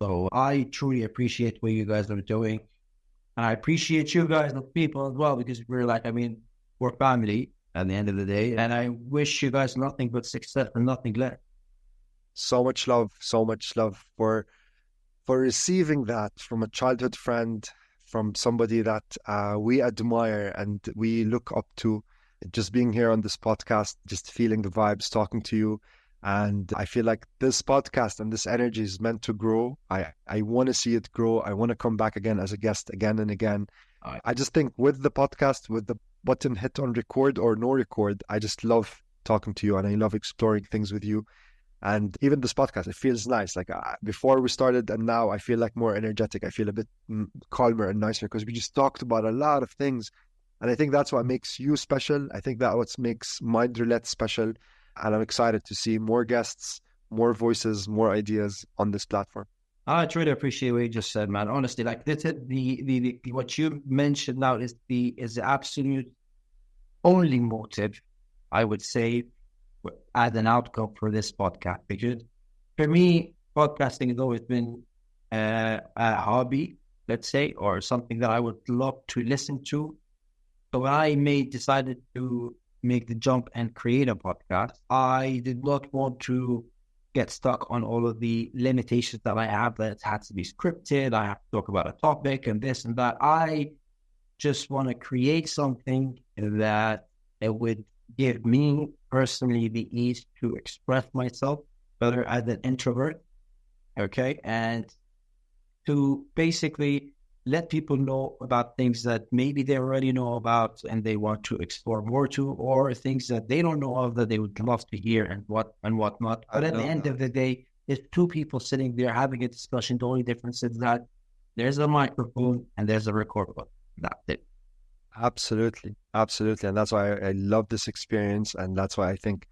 So I truly appreciate what you guys are doing, and I appreciate you guys, the people as well, because we're family at the end of the day, and I wish you guys nothing but success and nothing less. So much love for receiving that from a childhood friend, from somebody that we admire and we look up to. Just being here on this podcast, just feeling the vibes, talking to you. And I feel like this podcast and this energy is meant to grow. I want to see it grow. I want to come back again as a guest again and again. I just think with the podcast, with the button hit on record or no record, I just love talking to you and I love exploring things with you. And even this podcast, it feels nice. Like before we started and now I feel like more energetic. I feel a bit calmer and nicer because we just talked about a lot of things. And I think that's what makes you special. I think that's what makes Mind Roulette special. And I'm excited to see more guests, more voices, more ideas on this platform. I truly appreciate what you just said, man. Honestly, like this is the what you mentioned now is the absolute only motive, I would say, as an outcome for this podcast. Because for me, podcasting has always been a hobby, let's say, or something that I would love to listen to. So when I decided to make the jump and create a podcast, I did not want to get stuck on all of the limitations that I have, that it has to be scripted, I have to talk about a topic and this and that. I just want to create something that it would give me personally the ease to express myself, whether as an introvert, okay, and to basically let people know about things that maybe they already know about and they want to explore more to, or things that they don't know of that they would love to hear and whatnot. I But at the love end that. of the day, it's two people sitting there having a discussion. The only difference is that there's a microphone and there's a record button. That's it. Absolutely, absolutely, and that's why I love this experience, and that's why I think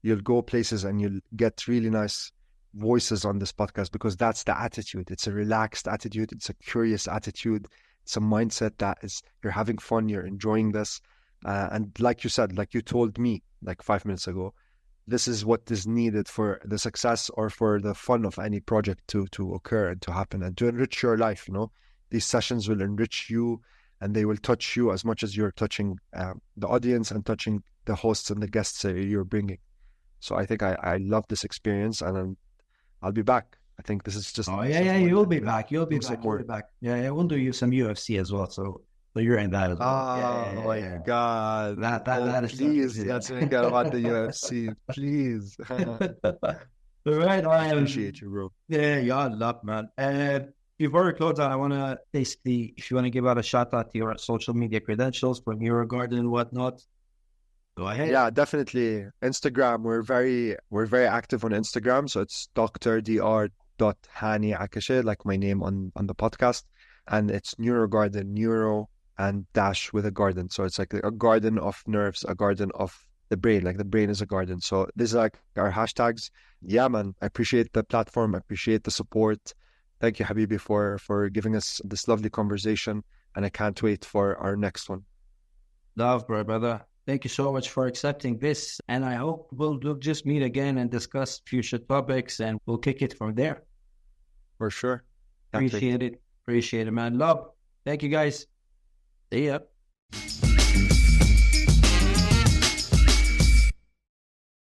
you'll go places and you'll get really nice voices on this podcast because that's the attitude. It's a relaxed attitude. It's a curious attitude. It's a mindset that is you're having fun. You're enjoying this, and like you said, like you told me like 5 minutes ago, this is what is needed for the success or for the fun of any project to occur and to happen and to enrich your life. You know, these sessions will enrich you and they will touch you as much as you're touching the audience and touching the hosts and the guests that you're bringing. So I think I love this experience, and I'll be back. I think this is just Oh this yeah, is yeah, fun, you'll and be we'll back. You'll be do some back. You'll be more. back. Yeah, yeah, we'll do you some UFC as well. So you're in that as well. Yeah, yeah, Oh yeah, my yeah. God. That Oh, that is something. please, let's make it about the UFC. Please. All right, I appreciate you, bro. yeah, yeah, love, man. Before we close out, I want to basically, if you want to give out a shout out to your social media credentials for Neurogarden and whatnot, go ahead. Yeah, definitely. Instagram, we're very active on Instagram. So it's Dr. Hani Akasheh, like my name on the podcast. And it's Neurogarden, neuro and dash with a garden. So it's like a garden of nerves, a garden of the brain, like the brain is a garden. So these are like our hashtags. Yeah, man. I appreciate the platform, I appreciate the support. Thank you, Habibi, for giving us this lovely conversation. And I can't wait for our next one. Love, bro, brother. Thank you so much for accepting this. And I hope we'll just meet again and discuss future topics and we'll kick it from there. For sure. Can't wait. Appreciate it. Appreciate it, man. Love. Thank you, guys. See ya.